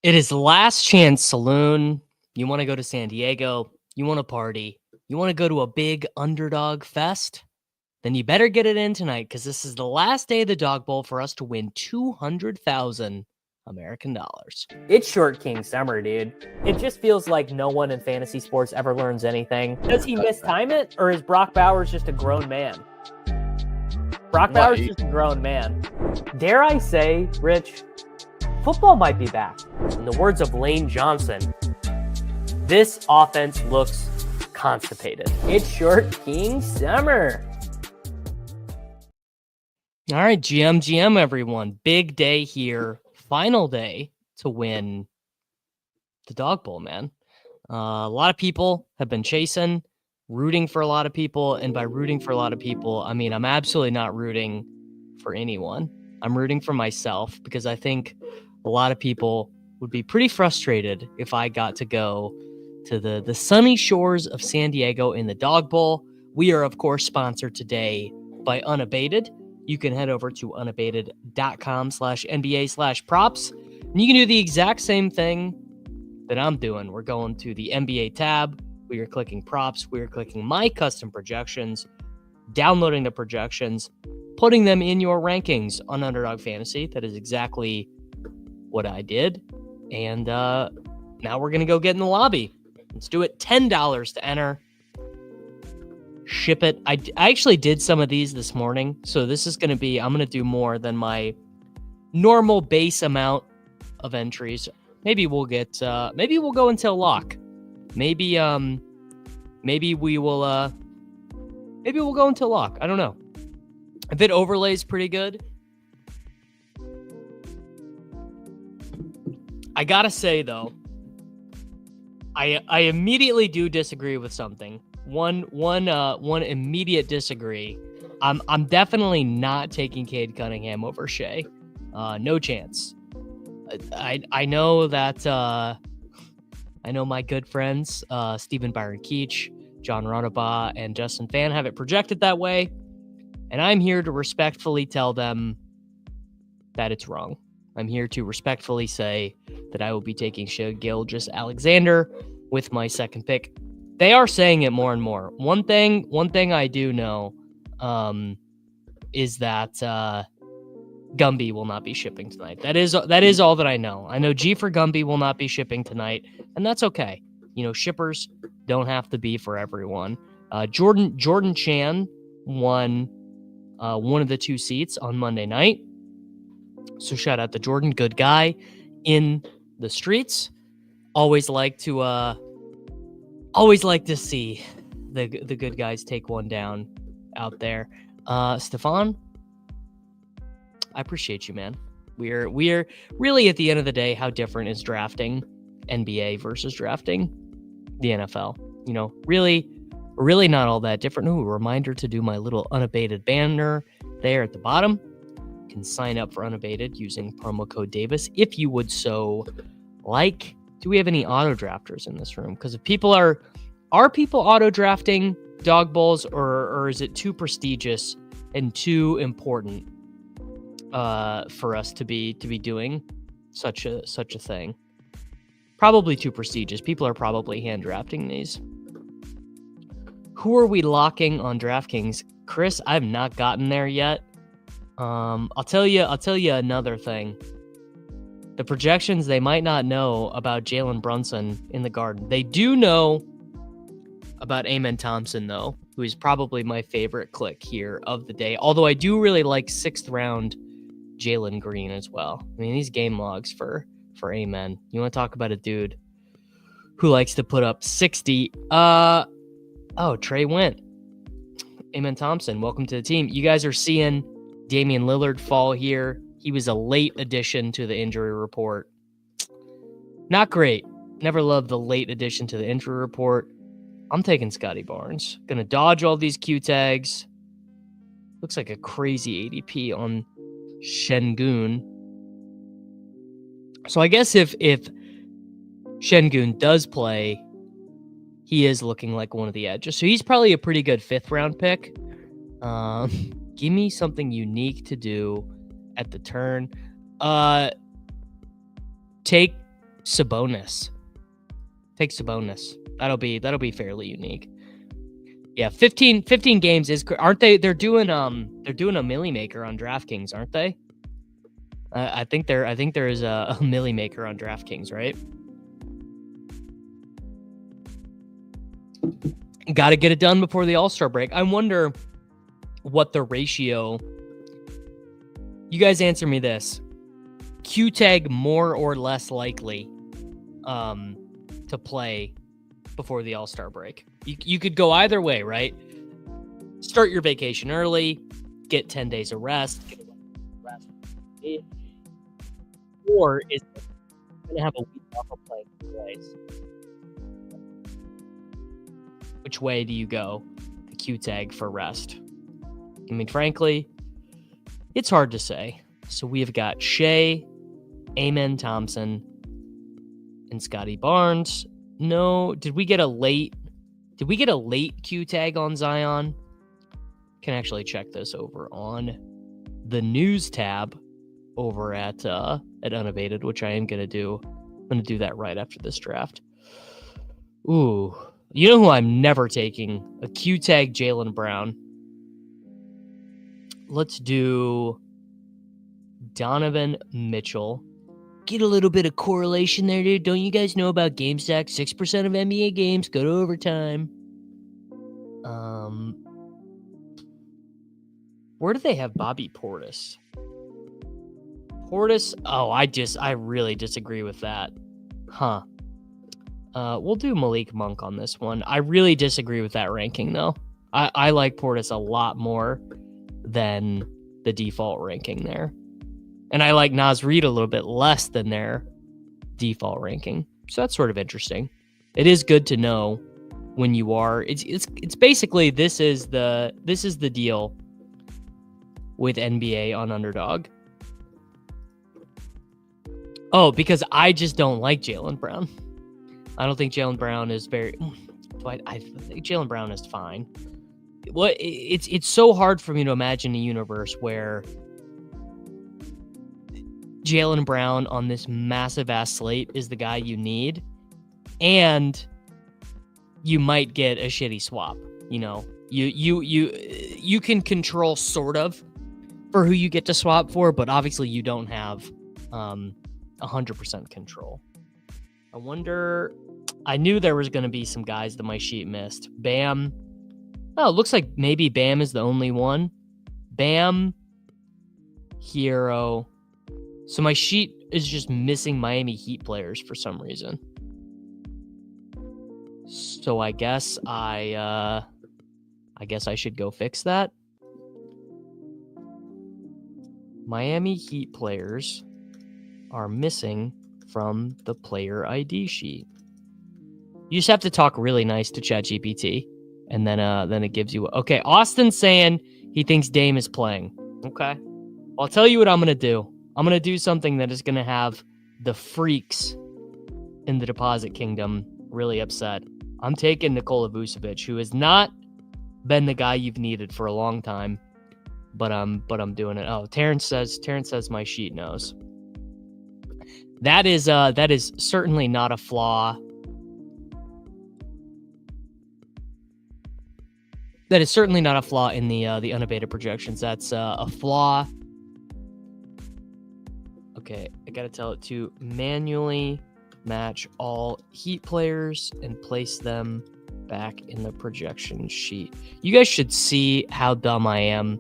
It is Last Chance Saloon. You want to go to San Diego, you want to party, you want to go to a big Underdog Fest? Then you better get it in tonight because this is the last day of the Dawg Bowl for us to win 200,000 American dollars. It's Short King Summer, dude. It just feels like no one in fantasy sports ever learns anything. Does he mistime it, or is Brock Bowers just a grown man? Brock Bowers is just a grown man. Dare I say, Rich, football might be back. In the words of Lane Johnson, this offense looks constipated. It's Short King Summer. All right, GM, everyone. Big day here. Final day to win the Dawg Bowl, man. A lot of people have been chasing, rooting for a lot of people. And by rooting for a lot of people, I mean, I'm absolutely not rooting for anyone. I'm rooting for myself because I think a lot of people would be pretty frustrated if I got to go to the sunny shores of San Diego in the Dawg Bowl. We are, of course, sponsored today by Unabated. You can head over to unabated.com/NBA/props. And you can do the exact same thing that I'm doing. We're going to the NBA tab. We are clicking props. We are clicking my custom projections, downloading the projections, putting them in your rankings on Underdog Fantasy. That is exactly what I did. And now we're going to go get in the lobby. Let's do it. $10 to enter. Ship it. I actually did some of these this morning. So this is going to be, I'm going to do more than my normal base amount of entries. Maybe we'll get, maybe we'll go until lock. Maybe we'll go until lock. I don't know. If it overlays pretty good. I gotta say though, I immediately do disagree with something. One immediate disagree. I'm definitely not taking Cade Cunningham over Shea. No chance. I know that I know my good friends Stephen Byron Keach, John Ronabaugh, and Justin Fan have it projected that way, and I'm here to respectfully tell them that it's wrong. I'm here to respectfully say that I will be taking Shea Gilgeous-Alexander with my second pick. They are saying it more and more. One thing I do know is that Gumby will not be shipping tonight. That is all that I know. I know G for Gumby will not be shipping tonight, and that's okay. You know, shippers don't have to be for everyone. Jordan Chan won one of the two seats on Monday night. So shout out to Jordan, good guy in the streets. Always like to see the good guys take one down out there. Stefan, I appreciate you, man. We're really at the end of the day, how different is drafting NBA versus drafting the NFL? You know, really not all that different. Ooh, a reminder to do my little Unabated banner there at the bottom. You can sign up for Unabated using promo code Davis if you would so like. Do we have any auto drafters in this room? Because if people are people auto drafting Dawg Bowls, or is it too prestigious and too important for us to be doing such a thing? Probably too prestigious. People are probably hand drafting these. Who are we locking on DraftKings? Chris, I've not gotten there yet. I'll tell you another thing. The projections, they might not know about Jalen Brunson in the Garden. They do know about Amen Thompson, though, who is probably my favorite click here of the day. Although I do really like 6th round Jalen Green as well. I mean, these game logs for Amen. You want to talk about a dude who likes to put up 60. Trey Went. Amen Thompson, welcome to the team. You guys are seeing Damian Lillard fall here. He was a late addition to the injury report. Not great. Never loved the late addition to the injury report. I'm taking Scotty Barnes. Gonna dodge all these Q tags. Looks like a crazy ADP on Şengün. So I guess if Şengün does play, he is looking like one of the edges. So he's probably a pretty good 5th round pick. Give me something unique to do at the turn. Take Sabonis. Take Sabonis. That'll be fairly unique. Yeah, 15 games is, aren't they? They're doing a milli maker on DraftKings, aren't they? I think there is a milli maker on DraftKings, right? Got to get it done before the All-Star break. I wonder what the ratio. You guys answer me this. Q tag more or less likely to play before the All-Star break. You could go either way, right? Start your vacation early, get 10 days of rest, or is it going to have a week off of playing twice? Which way do you go? The Q tag for rest. I mean, frankly, it's hard to say. So we have got Shea, Amen Thompson, and Scotty Barnes. No, did we get a late Q tag on Zion? Can actually check this over on the news tab over at Unabated, which I am gonna do. I'm gonna do that right after this draft. Ooh, you know who I'm never taking? A Q tag Jaylen Brown. Let's do Donovan Mitchell. Get a little bit of correlation there, dude. Don't you guys know about GameStack? 6% of NBA games go to overtime. Where do they have Bobby Portis? Oh, I really disagree with that. Huh. We'll do Malik Monk on this one. I really disagree with that ranking, though. I like Portis a lot more than the default ranking there. And I like Naz Reid a little bit less than their default ranking. So that's sort of interesting. It is good to know when you are. It's basically this is the deal with NBA on Underdog. Oh, because I just don't like Jaylen Brown. I don't think Jaylen Brown is very. I think Jaylen Brown is fine. It's so hard for me to imagine a universe where Jaylen Brown on this massive ass slate is the guy you need, and you might get a shitty swap. You know, you can control sort of for who you get to swap for, but obviously you don't have 100% control. I wonder. I knew there was going to be some guys that my sheet missed. Bam. Oh, it looks like maybe Bam is the only one. Bam. Hero. So my sheet is just missing Miami Heat players for some reason. So I guess I should go fix that. Miami Heat players are missing from the player ID sheet. You just have to talk really nice to ChatGPT, and then it gives you. Okay, Austin's saying he thinks Dame is playing. Okay, well, I'll tell you what I'm gonna do. I'm gonna do something that is gonna have the freaks in the Deposit Kingdom really upset. I'm taking Nikola Vucevic, who has not been the guy you've needed for a long time, but I'm doing it. Oh, Terrence says my sheet knows. That is certainly not a flaw. That is certainly not a flaw in the unabated projections. That's a flaw. Okay, I gotta tell it to manually match all Heat players and place them back in the projection sheet. You guys should see how dumb I am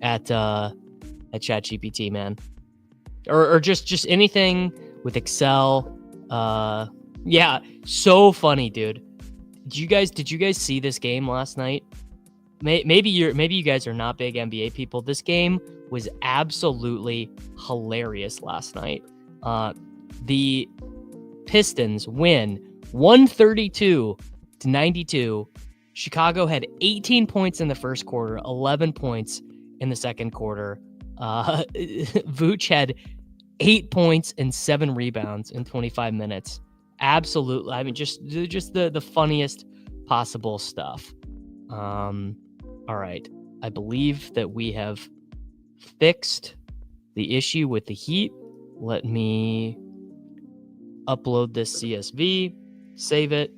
at ChatGPT, man. Or just anything with Excel. Yeah, so funny, dude. Did you guys see this game last night? Maybe you guys are not big NBA people. This game was absolutely hilarious last night. The Pistons win 132-92. Chicago had 18 points in the first quarter, 11 points in the second quarter. Vooch had 8 points and 7 rebounds in 25 minutes. Absolutely. I mean, just the funniest possible stuff. All right. I believe that we have fixed the issue with the Heat. Let me upload this CSV, save it,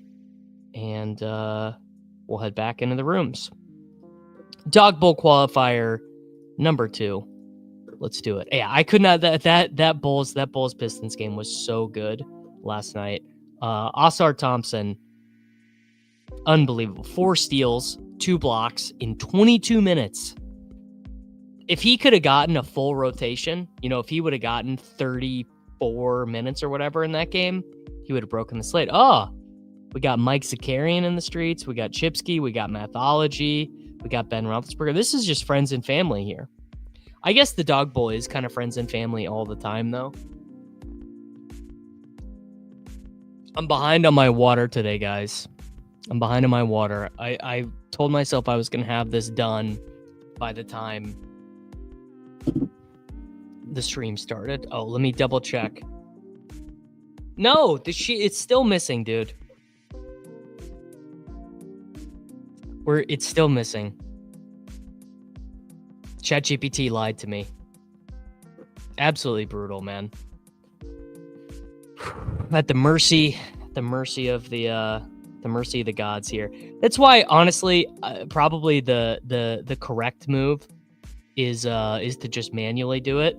and we'll head back into the rooms. Dawg Bowl qualifier number 2. Let's do it. Yeah, I could not. That Bulls Pistons game was so good last night. Oscar Thompson, unbelievable. 4 steals, 2 blocks in 22 minutes. If he could have gotten a full rotation, if he would have gotten 34 minutes or whatever in that game, he would have broken the slate. Oh, we got Mike Zakarian in the streets. We got Chipsky. We got Mathology. We got Ben Roethlisberger. This is just friends and family here. I guess the Dawg Bowl is kind of friends and family all the time, though. I'm behind on my water today, guys. I'm behind on my water. I told myself I was going to have this done by the time the stream started. Oh, let me double check. No, it's still missing, dude. It's still missing. ChatGPT lied to me. Absolutely brutal, man. At the mercy of the gods here. That's why, honestly, probably the correct move is to just manually do it.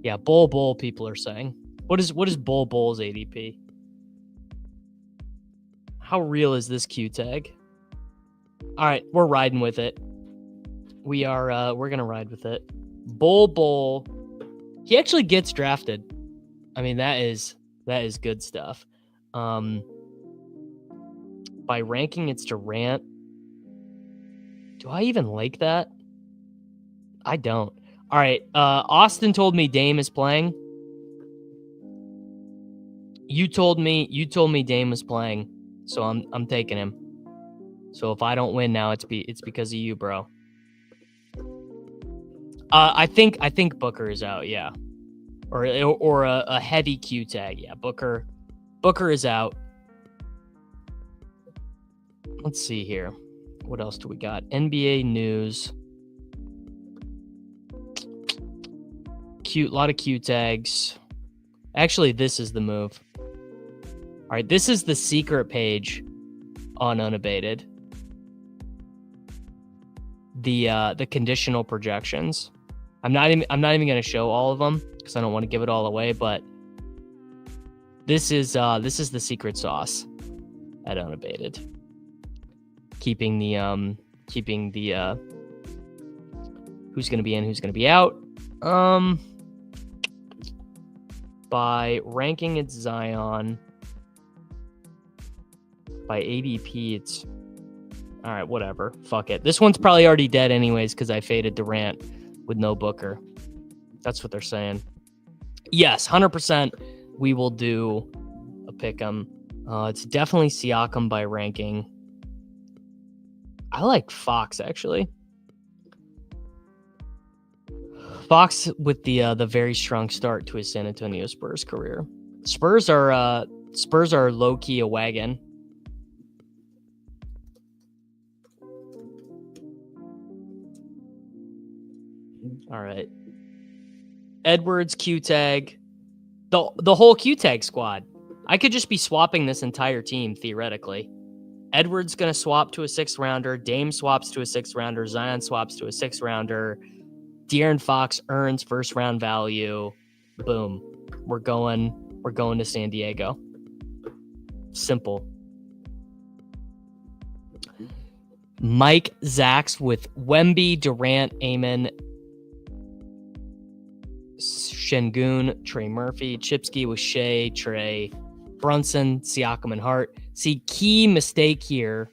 Yeah, Bowl people are saying. What is Bowl's ADP? How real is this Q tag? All right, we're riding with it. We're gonna ride with it. Bowl. He actually gets drafted. I mean, that is good stuff. By ranking, it's Durant. Do I even like that? I don't. All right. Austin told me Dame is playing. You told me Dame was playing, so I'm taking him. So if I don't win now, it's because of you, bro. I think Booker is out, yeah, or a heavy Q tag, yeah. Booker is out. Let's see here. What else do we got? NBA news. Lot of Q tags. Actually, this is the move. All right, this is the secret page on Unabated. The conditional projections. I'm not even going to show all of them because I don't want to give it all away. But this is the secret sauce at Unabated. Keeping the who's going to be in, who's going to be out. By ranking it's Zion. By ADP it's all right, whatever. Fuck it. This one's probably already dead anyways because I faded Durant with no Booker. That's what they're saying. Yes, 100% we will do a pick'em. It's definitely Siakam by ranking. I like Fox, actually. Fox with the very strong start to his San Antonio Spurs career. Spurs are low-key a wagon. All right. Edwards, Q-Tag. The whole Q-Tag squad. I could just be swapping this entire team, theoretically. Edwards going to swap to a 6th-rounder. Dame swaps to a 6th-rounder. Zion swaps to a 6th-rounder. De'Aaron Fox earns first-round value. Boom. We're going to San Diego. Simple. Mike Zacks with Wemby, Durant, Amon, Şengün, Trey Murphy, Chipsky with Shea, Trey, Brunson, Siakam, and Hart. See, key mistake here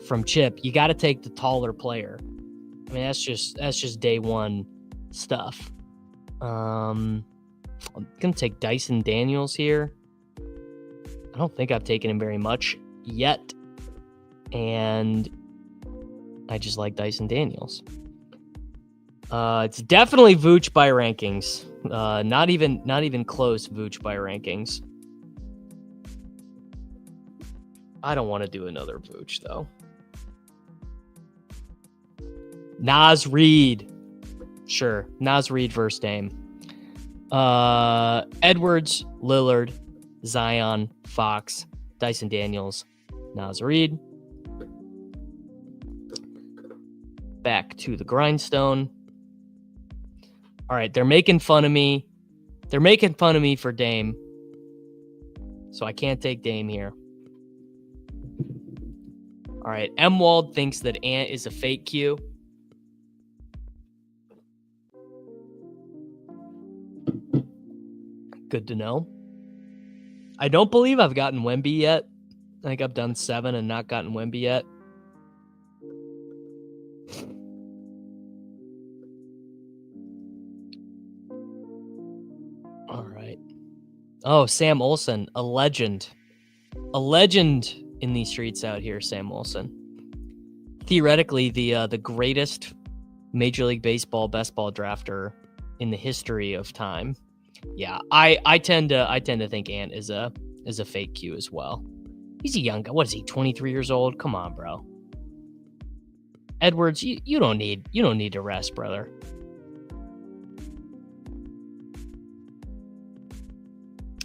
from Chip. You got to take the taller player. I mean, that's just day one stuff. I'm gonna take Dyson Daniels here. I don't think I've taken him very much yet, and I just like Dyson Daniels. It's definitely Vooch by rankings. Not even close Vooch by rankings. I don't want to do another Vooch though. Naz Reid. Sure. Naz Reid versus Dame. Edwards, Lillard, Zion, Fox, Dyson Daniels, Naz Reid. Back to the grindstone. All right, they're making fun of me. They're making fun of me for Dame. So I can't take Dame here. All right, M-Wald thinks that Ant is a fake Q. Good to know. I don't believe I've gotten Wemby yet. I think I've done 7 and not gotten Wemby yet. All right. Oh, Sam Olsen, a legend. A legend in these streets out here, Sam Olsen. Theoretically, the greatest Major League Baseball best ball drafter in the history of time. Yeah, I tend to think Ant is a fake Q as well. He's a young guy. What is he? 23 years old? Come on, bro. Edwards, you don't need to rest, brother.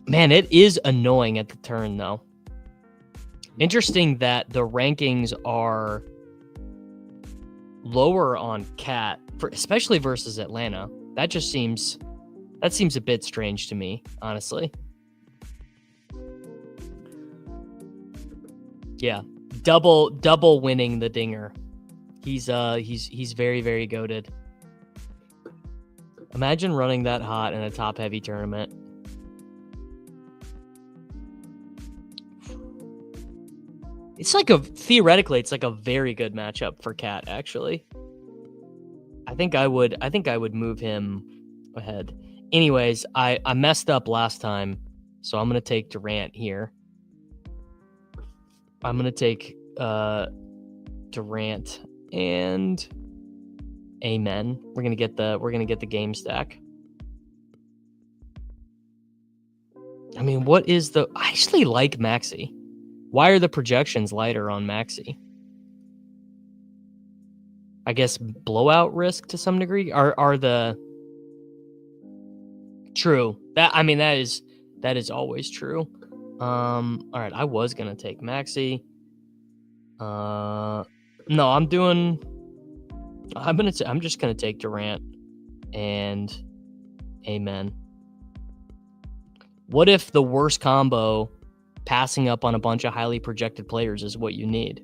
Man, it is annoying at the turn though. Interesting that the rankings are lower on Cat, especially versus Atlanta. That seems a bit strange to me, honestly. Yeah, double winning the dinger. He's very, very goated. Imagine running that hot in a top heavy tournament. Theoretically, it's like a very good matchup for Cat, actually. I think I would move him ahead. Anyways, I messed up last time, so I'm going to take Durant here. I'm going to take Durant and Amen. We're going to get the game stack. I mean, I actually like Maxey. Why are the projections lighter on Maxey? I guess blowout risk to some degree are the true. That is always true. All right, I was gonna take Maxey. No, I'm just gonna take Durant and Amen. What if the worst combo, passing up on a bunch of highly projected players, is what you need?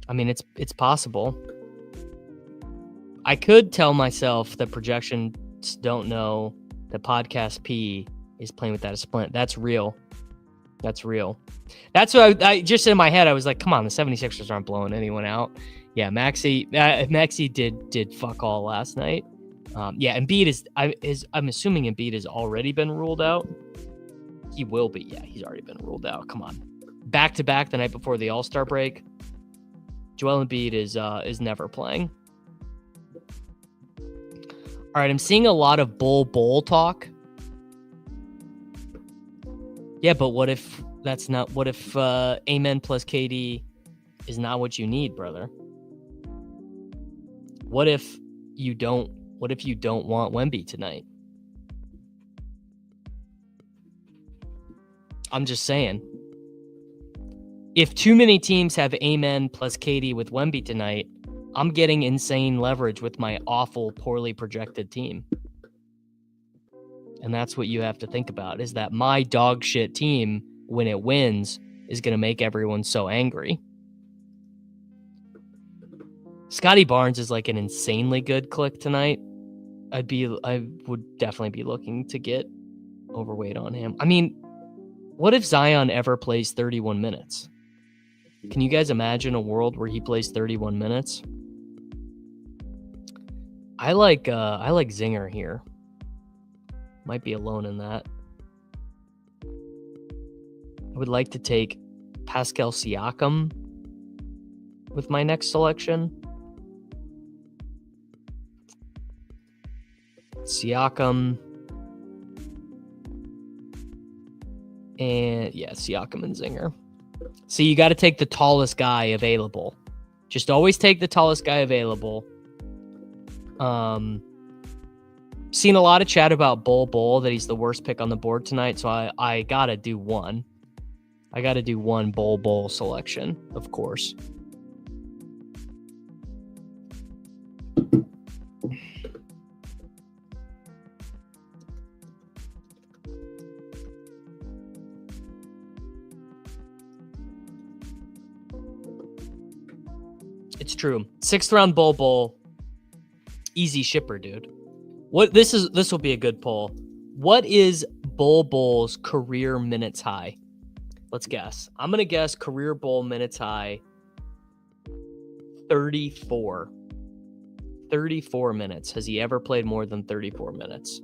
I mean, it's possible. I could tell myself that projections don't know that Podcast P is playing without a splint. That's real. That's what I just in my head. I was like, come on, the 76ers aren't blowing anyone out. Yeah, Maxey did fuck all last night. Yeah, Embiid I'm assuming Embiid has already been ruled out. He will be. Yeah, he's already been ruled out. Come on. Back-to-back the night before the All-Star break. Joel Embiid is never playing. All right, I'm seeing a lot of bowl talk. Yeah, but what if Amen plus KD is not what you need, brother? What if you don't want Wemby tonight? I'm just saying. If too many teams have Amen plus KD with Wemby tonight, I'm getting insane leverage with my awful, poorly projected team. And that's what you have to think about, is that my dog shit team, when it wins, is going to make everyone so angry. Scotty Barnes is like an insanely good click tonight. I would definitely be looking to get overweight on him. I mean, what if Zion ever plays 31 minutes? Can you guys imagine a world where he plays 31 minutes? I like Zinger here. Might be alone in that. I would like to take Pascal Siakam with my next selection. Siakam. And yeah, Siakam and Zinger. See, you got to take the tallest guy available. Just always take the tallest guy available. Seen a lot of chat about Bol Bol, that he's the worst pick on the board tonight, so I gotta do one. I gotta do one Bol Bol selection, of course. It's true. 6th round Bol Bol, easy shipper, dude. This will be a good poll. What is Bol Bol's career minutes high? Let's guess. I'm gonna guess career Bol minutes high 34. 34 minutes. Has he ever played more than 34 minutes?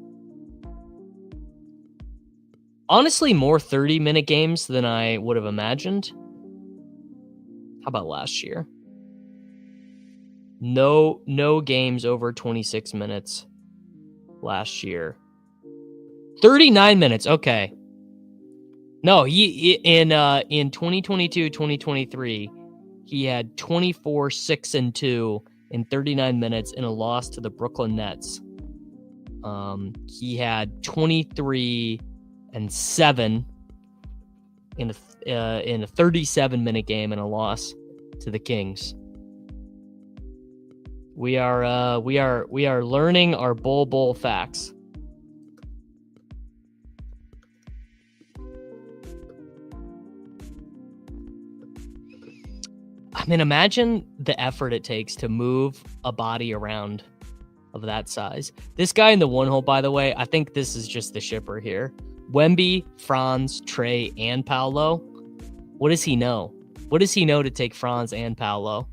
Honestly, more 30-minute games than I would have imagined. How about last year? No games over 26 minutes last year. 39 minutes. Okay. No, he in 2022-2023, he had 24, 6 and 2 in 39 minutes in a loss to the Brooklyn Nets. He had 23 and 7 in a 37-minute game in a loss to the Kings. We are learning our Bol Bol facts. I mean, imagine the effort it takes to move a body around of that size. This guy in the one hole, by the way, I think this is just the shipper here. Wemby, Franz, Trey, and Paolo. What does he know? What does he know to take Franz and Paolo?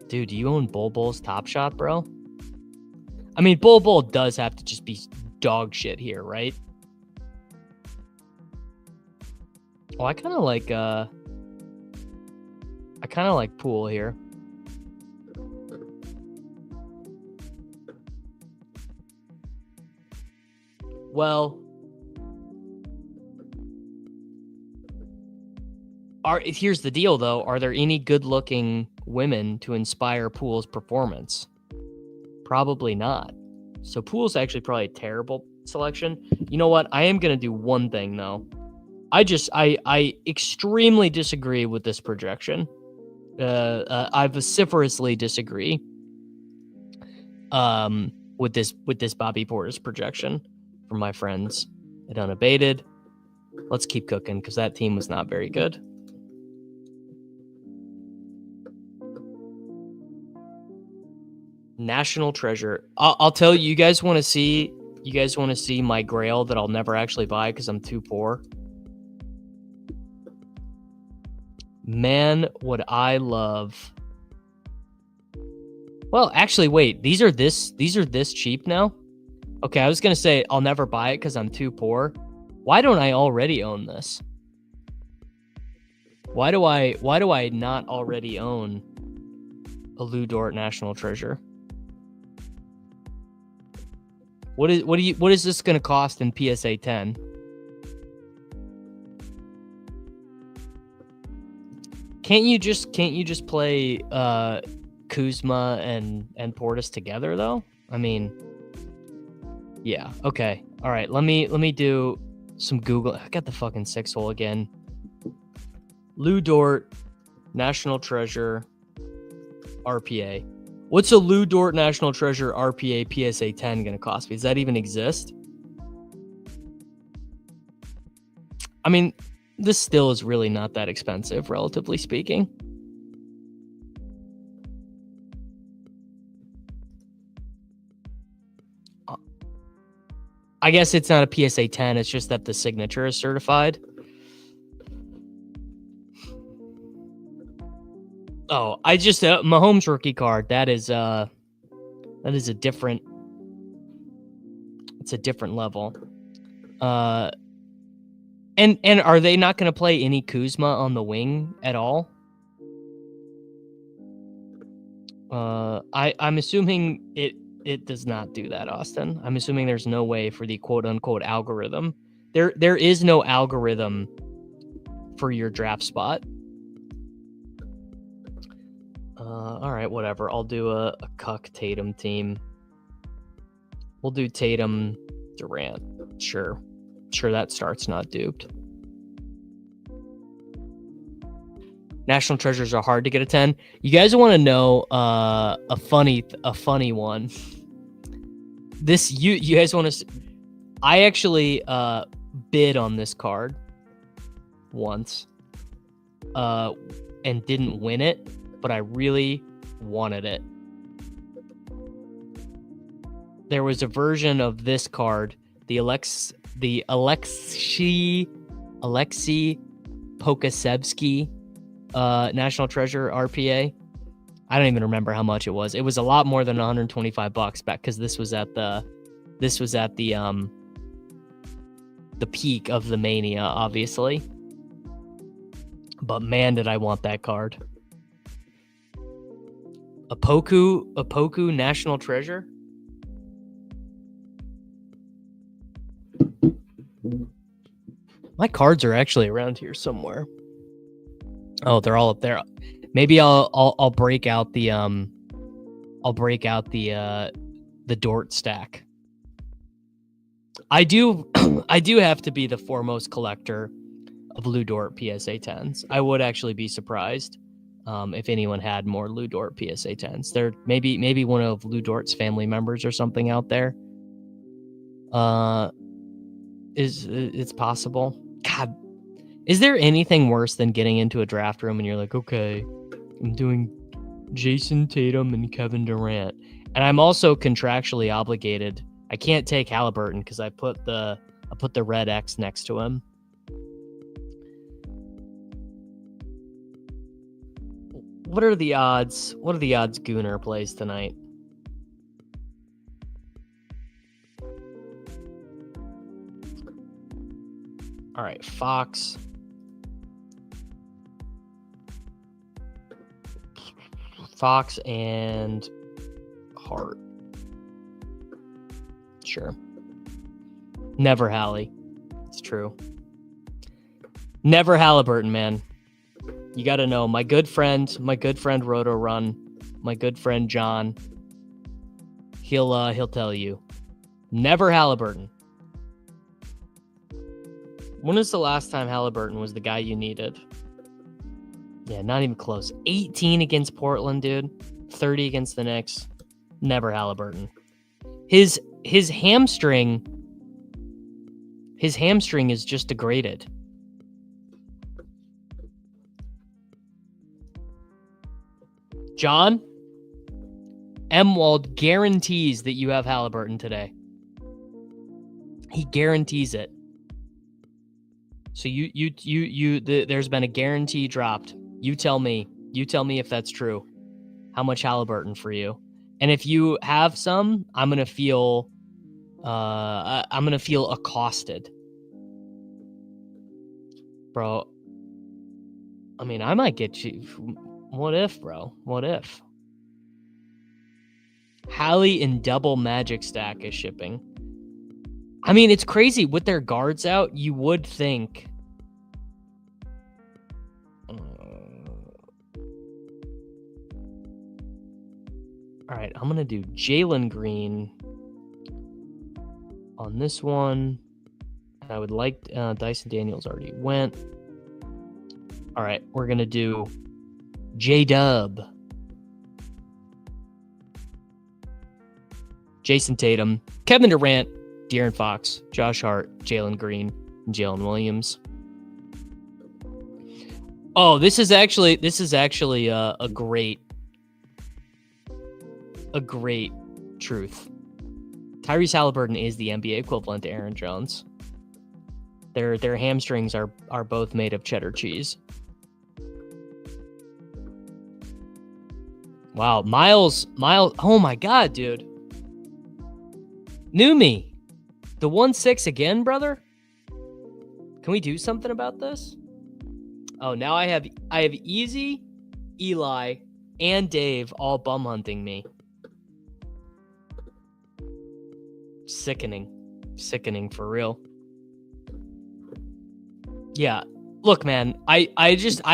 Dude, do you own Bol Bol's Top Shot, bro? I mean, Bol Bol does have to just be dog shit here, right? Oh, I kind of like Poole here. Well, here's the deal, though. Are there any good-looking women to inspire Poole's performance? Probably not. So Poole's actually probably a terrible selection. You know what? I am going to do one thing, though. I extremely disagree with this projection. I vociferously disagree with this Bobby Portis projection from my friends at Unabated. Let's keep cooking because that team was not very good. National treasure. I'll tell you, you guys want to see my grail that I'll never actually buy because I'm too poor. Man, would I love. Well, actually, wait. These are this cheap now? Okay, I was gonna say I'll never buy it because I'm too poor. Why don't I already own this? Why do I not already own a Lou Dort National Treasure? What is this gonna cost in PSA 10? Can't you just play Kuzma and Portis together though? I mean, yeah. Okay. All right. Let me do some Google. I got the fucking 6 hole again. Lou Dort, National Treasure, RPA. What's a Lou Dort National Treasure RPA PSA 10 gonna cost me? Does that even exist? I mean, this still is really not that expensive, relatively speaking. I guess it's not a PSA 10. It's just that the signature is certified. Oh, I just Mahomes rookie card. That is a different. It's a different level. And are they not going to play any Kuzma on the wing at all? I'm assuming it does not do that, Austin. I'm assuming there's no way for the quote unquote algorithm. There is no algorithm for your draft spot. All right, whatever. I'll do a cuck Tatum team. We'll do Tatum, Durant. Sure, that start's not duped. National treasures are hard to get a 10. You guys want to know a funny one? This you guys want to? I actually bid on this card once, and didn't win it, but I really wanted it. There was a version of this card, the Alexei Pokasevsky National Treasure RPA. I don't even remember how much it was. It was a lot more than $125 back, because this was at the peak of the mania, obviously. But man, did I want that card. A Poku National Treasure. My cards are actually around here somewhere. Oh, they're all up there. Maybe I'll break out the Dort stack. I do have to be the foremost collector of Lou Dort PSA 10s. I would actually be surprised if anyone had more Lou Dort PSA 10s. There maybe one of Lou Dort's family members or something out there. It's possible. God, is there anything worse than getting into a draft room and you're like, okay, I'm doing Jason Tatum and Kevin Durant, and I'm also contractually obligated. I can't take Halliburton because I put the red X next to him. What are the odds? What are the odds Gooner plays tonight? All right, Fox. Fox and Hart. Sure. Never Hallie. It's true. Never Halliburton, man. You got to know my good friend Roto Run, my good friend John. He'll tell you. Never Halliburton. When was the last time Halliburton was the guy you needed? Yeah, not even close. 18 against Portland, dude. 30 against the Knicks. Never Halliburton. His hamstring is just degraded. John, Emwald guarantees that you have Halliburton today. He guarantees it. So there's been a guarantee dropped. You tell me if that's true. How much Halliburton for you? And if you have some, I'm gonna feel accosted, bro. I mean, I might get you. What if, bro? What if? Hallie in double Magic stack is shipping. I mean, it's crazy with their guards out. You would think. All right, I'm gonna do Jalen Green on this one. I would like Dyson Daniels already went. All right, we're gonna do J-Dub, Jason Tatum, Kevin Durant, De'Aaron Fox, Josh Hart, Jalen Green, and Jalen Williams. Oh, this is actually a great truth. Tyrese Halliburton is the NBA equivalent to Aaron Jones. Their hamstrings are both made of cheddar cheese. Wow, Miles. Oh my God, dude. Numi, the 1-6 again, brother. Can we do something about this? Oh, now I have Easy, Eli, and Dave all bum hunting me. Sickening for real. Yeah, look, man. I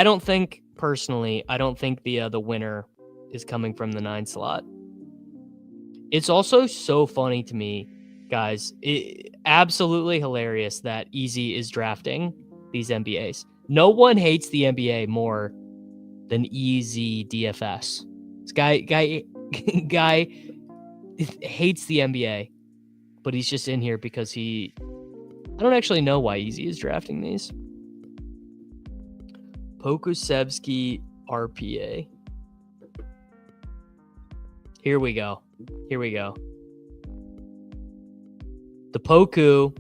don't think personally. I don't think the winner is coming from the 9 slot. It's also so funny to me, guys. Absolutely hilarious that Easy is drafting these NBAs. No one hates the NBA more than Easy DFS. This guy hates the NBA, but he's just in here because I don't actually know why Easy is drafting these. Pokusevsky RPA. Here we go. The Poku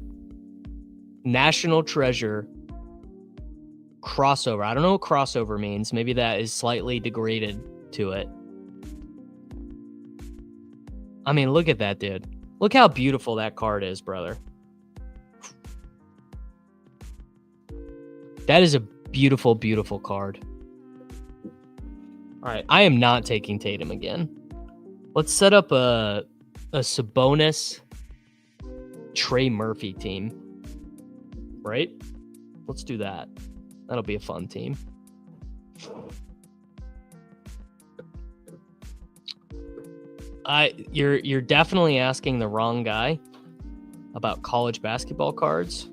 National Treasure crossover. I don't know what crossover means. Maybe that is slightly degraded to it. I mean, look at that, dude. Look how beautiful that card is, brother. That is a beautiful, beautiful card. All right, I am not taking Tatum again. Let's set up a Sabonis Trey Murphy team, right? Let's do that. That'll be a fun team. You're definitely asking the wrong guy about college basketball cards.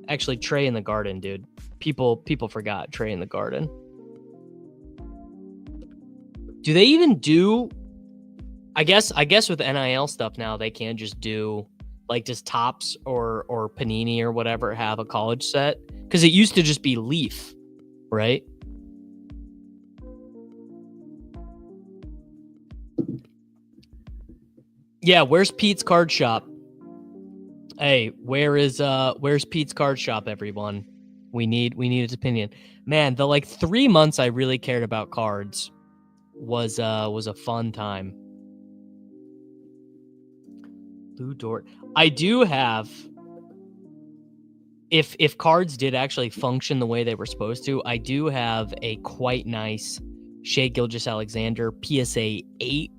Actually, Trey in the Garden, dude. People forgot Trey in the Garden. Do they even do? I guess with NIL stuff now, they can just do like just Topps or Panini or whatever have a college set, because it used to just be Leaf, right? Yeah, where's Pete's card shop? Hey, where's Pete's card shop, everyone? We need his opinion. Man, the like 3 months I really cared about cards was a fun time. Lou Dort. I do have, if cards did actually function the way they were supposed to, I do have a quite nice Shai Gilgeous-Alexander PSA 8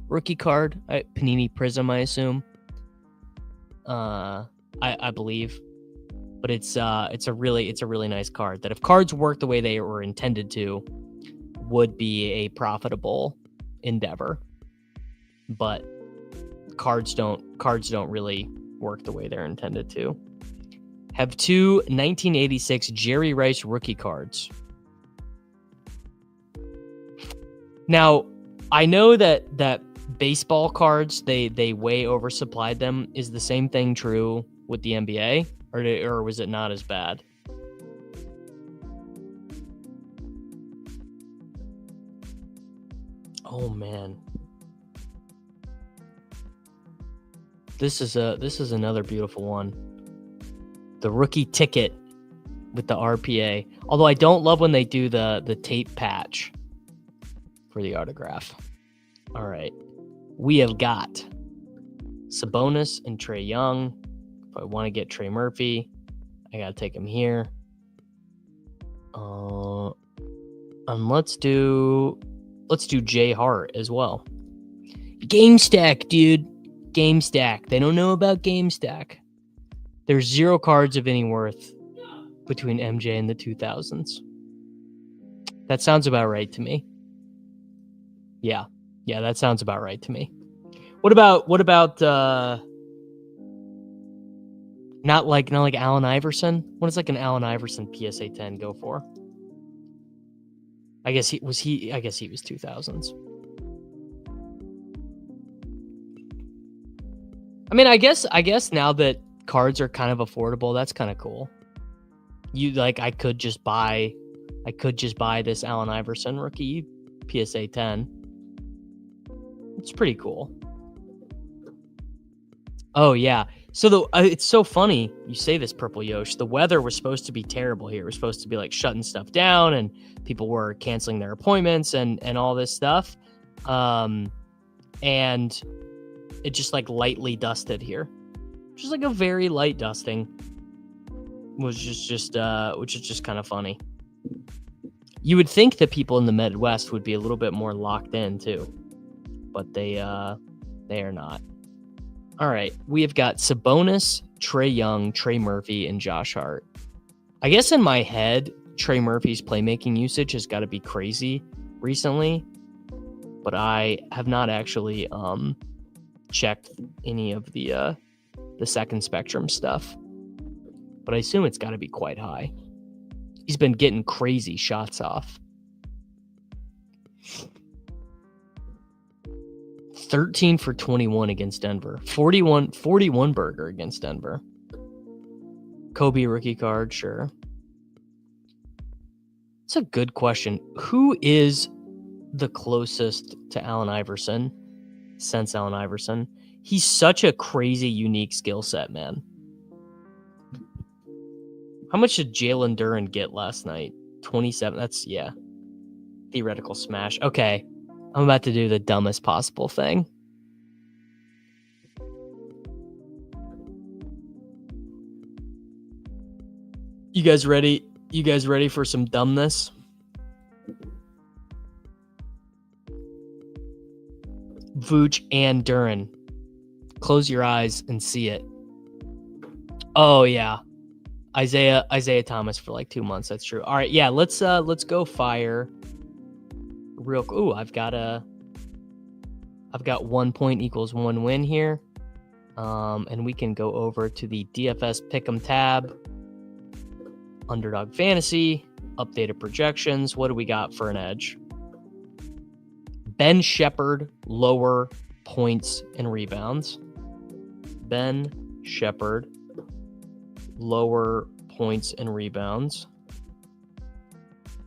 rookie card. Panini Prism, I assume. I believe. But it's a really nice card that, if cards work the way they were intended to, would be a profitable endeavor. But cards don't really work the way they're intended to. Have 2 1986 Jerry Rice rookie cards. Now, I know that baseball cards, they way oversupplied them. Is the same thing true with the NBA, or was it not as bad? Oh man. This is another beautiful one. The rookie ticket with the RPA. Although I don't love when they do the tape patch for the autograph. All right. We have got Sabonis and Trae Young. If I want to get Trey Murphy, I got to take him here. And let's do Jay Hart as well. Game stack, dude. Game stack. They don't know about game stack. There's 0 cards of any worth between MJ and the 2000s. That sounds about right to me. Yeah, that sounds about right to me. What about not like Allen Iverson? What does like an Allen Iverson PSA 10 go for? I guess he was 2000s. I mean, I guess now that cards are kind of affordable, that's kind of cool. I could just buy this Allen Iverson rookie PSA 10. It's pretty cool. Oh yeah. So it's so funny you say this, Purple Yosh. The weather was supposed to be terrible here. It was supposed to be like shutting stuff down, and people were canceling their appointments and all this stuff. And it just like lightly dusted here. Just like a very light dusting. Which is just kind of funny. You would think that people in the Midwest would be a little bit more locked in too, but they are not. All right, we have got Sabonis, Trae Young, Trey Murphy, and Josh Hart. I guess in my head, Trey Murphy's playmaking usage has got to be crazy recently. but I have not actually checked any of the second spectrum stuff. But I assume it's got to be quite high. He's been getting crazy shots off. 13 for 21 against Denver. 41 burger against Denver. Kobe rookie card, sure. It's a good question. Who is the closest to Allen Iverson since Allen Iverson? He's such a crazy, unique skill set, man. How much did Jalen Duren get last night? 27. That's, yeah. Theoretical smash. Okay. I'm about to do the dumbest possible thing. You guys ready? You guys ready for some dumbness? Vooch and Duren. Close your eyes and see it. Oh yeah. Isaiah Thomas for like 2 months. That's true. All right, yeah, let's go fire. Real. Ooh, I've got 1 point equals 1 win here. And we can go over to the DFS Pick'em tab. Underdog Fantasy, updated projections. What do we got for an edge? Ben Shepherd, lower points and rebounds. Ben Shepherd, lower points and rebounds.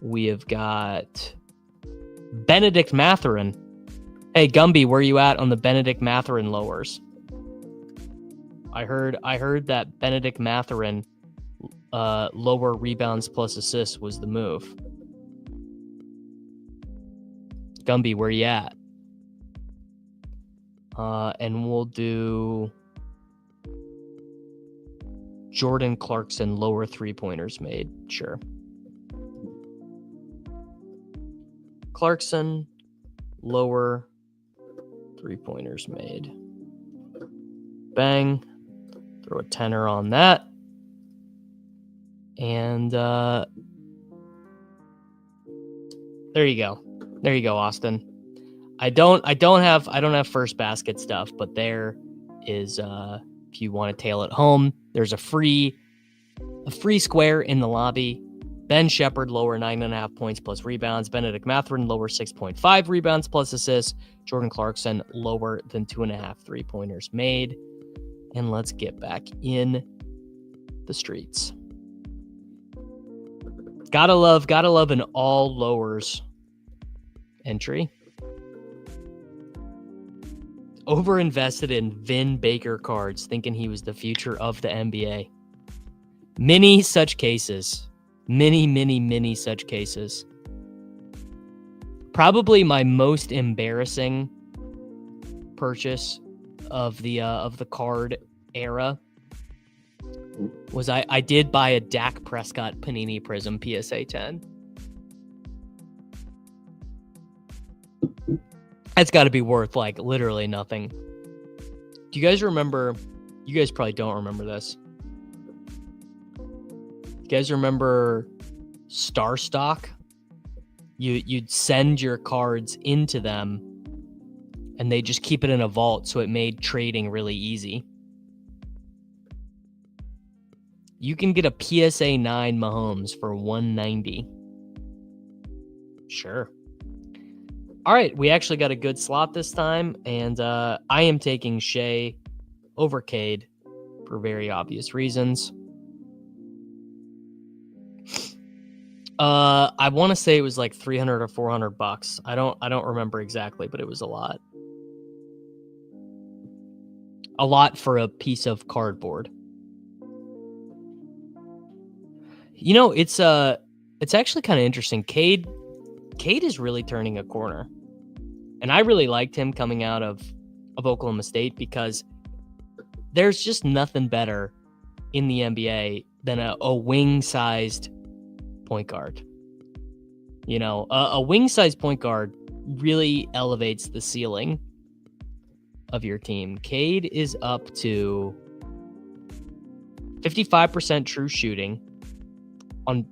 We have got Benedict Mathurin. Hey, Gumby, where you at on the Benedict Mathurin lowers? I heard that Benedict Mathurin lower rebounds plus assists was the move. Gumby, where you at? And we'll do Jordan Clarkson, lower 3-pointers made. Sure. Clarkson, lower 3-pointers made. Bang. Throw a tenner on that. And there you go. There you go, Austin. I don't have first basket stuff, but there is if you want to tail it home, there's a free square in the lobby. Ben Shepherd, lower 9.5 points plus rebounds. Benedict Mathurin, lower 6.5 rebounds plus assists. Jordan Clarkson, lower than 2.5 3-pointers made. And let's get back in the streets. Gotta love an all lowers entry. Overinvested in Vin Baker cards, thinking he was the future of the NBA. Many such cases. Many such cases. Probably my most embarrassing purchase of the card era was I did buy a Dak Prescott Panini Prism PSA 10. That's got to be worth like literally nothing. Do you guys remember? You guys probably don't remember this. You guys remember Star Stock? You'd send your cards into them and they just keep it in a vault, so it made trading really easy. You can get a PSA 9 Mahomes for $190. Sure. All right, we actually got a good slot this time, and I am taking Shea over Cade for very obvious reasons. I want to say it was like $300 or $400. I don't remember exactly, but it was a lot. A lot for a piece of cardboard. You know, it's actually kind of interesting. Cade is really turning a corner. And I really liked him coming out of Oklahoma State because there's just nothing better in the NBA than a wing-sized point guard. You know, a wing-sized point guard really elevates the ceiling of your team. Cade is up to 55% true shooting on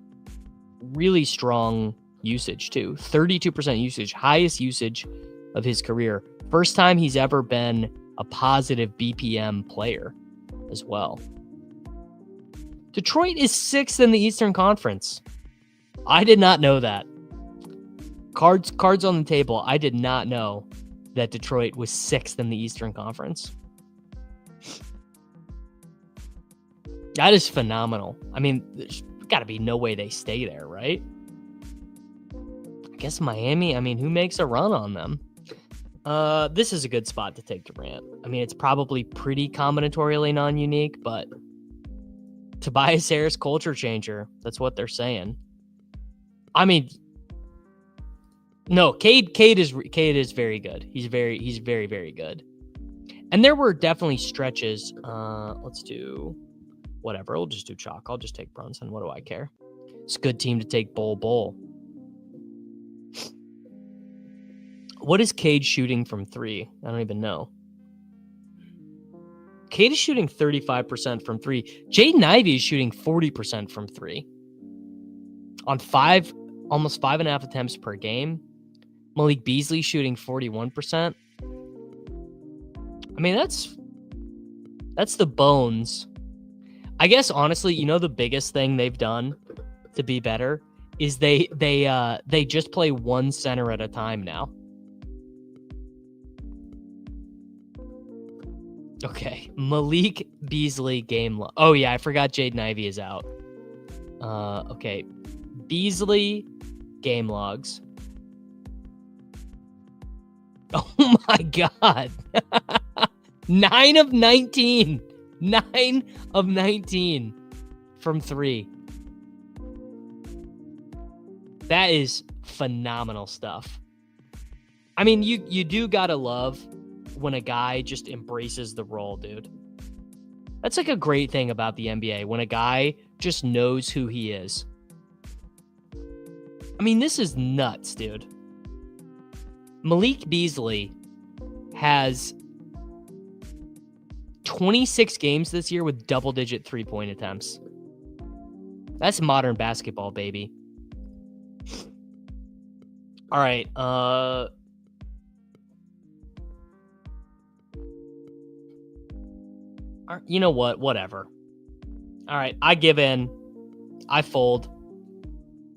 really strong usage too. 32% usage, highest usage of his career. First time he's ever been a positive BPM player as well. Detroit is 6th in the Eastern Conference. I did not know that. Cards on the table. I did not know that Detroit was 6th in the Eastern Conference. That is phenomenal. I mean, there's got to be no way they stay there, right? I guess Miami, I mean, who makes a run on them? This is a good spot to take Durant. I mean, it's probably pretty combinatorially non-unique, but Tobias Harris, culture changer. That's what they're saying. I mean, no, Cade is very good. He's very, very good. And there were definitely stretches. Let's do whatever. We'll just do chalk. I'll just take Brunson. What do I care? It's a good team to take Bowl. What is Cade shooting from 3? I don't even know. Cade is shooting 35% from 3. Jaden Ivey is shooting 40% from 3. On almost 5.5 attempts per game. Malik Beasley shooting 41%. I mean, that's the bones. I guess honestly, you know, the biggest thing they've done to be better is they just play one center at a time now. Okay, Malik Beasley game log. Oh yeah, I forgot Jaden Ivey is out. Okay, Beasley game logs. Oh my God. 9 of 19. 9 of 19 from 3. That is phenomenal stuff. I mean, you do gotta love when a guy just embraces the role, dude. That's like a great thing about the NBA, when a guy just knows who he is. I mean, this is nuts, dude. Malik Beasley has 26 games this year with double-digit three-point attempts. That's modern basketball, baby. All right. You know what? Whatever. All right. I give in. I fold.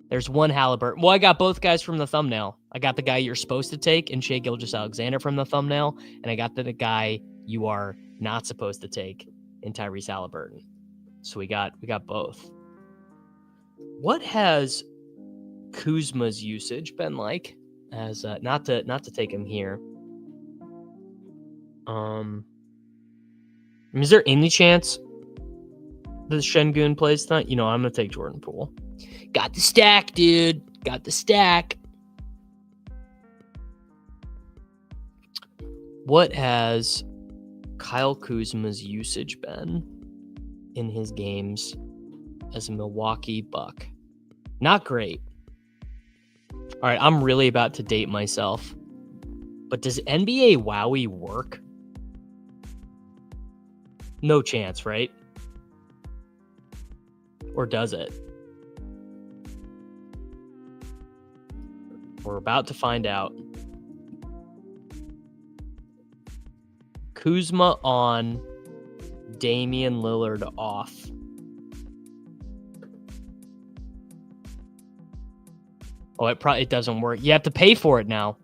There's one Halliburton. Well, I got both guys from the thumbnail. I got the guy you're supposed to take in Shai Gilgeous-Alexander from the thumbnail, and I got the guy you are not supposed to take in Tyrese Halliburton. So we got both. What has Kuzma's usage been like? As not to take him here. Is there any chance the Şengün plays tonight? You know, I'm gonna take Jordan Poole. Got the stack, dude. Got the stack. What has Kyle Kuzma's usage been in his games as a Milwaukee Buck? Not great. All right, I'm really about to date myself. But does NBA Wowie work? No chance, right? Or does it? We're about to find out. Kuzma on, Damian Lillard off. Oh, it doesn't work. You have to pay for it now.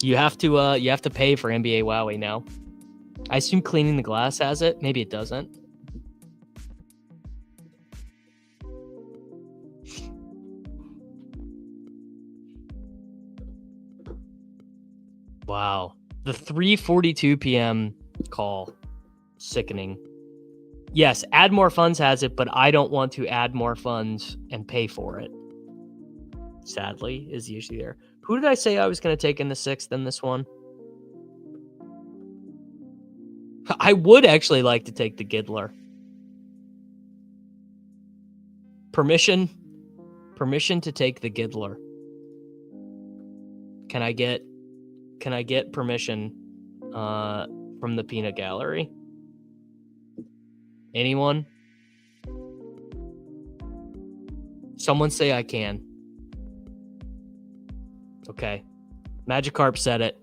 You have to pay for NBA Wowie now. I assume Cleaning the Glass has it. Maybe it doesn't. Wow. The 3:42 p.m. call. Sickening. Yes, Add More Funds has it, but I don't want to add more funds and pay for it. Sadly, is the issue there. Who did I say I was going to take in the 6th in this one? I would actually like to take the Giddler. Permission to take the Giddler. Can I get permission from the Peanut Gallery? Anyone? Someone say I can. Okay. Magikarp said it.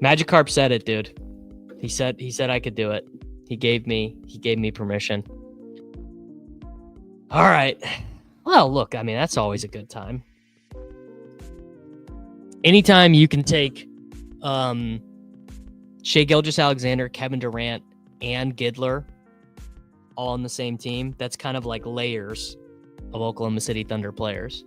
Magikarp said it, dude. He said I could do it. He gave me permission. All right. Well, look, I mean, that's always a good time. Anytime you can take Shai Gilgeous-Alexander, Kevin Durant, and Giddler all on the same team, that's kind of like layers of Oklahoma City Thunder players.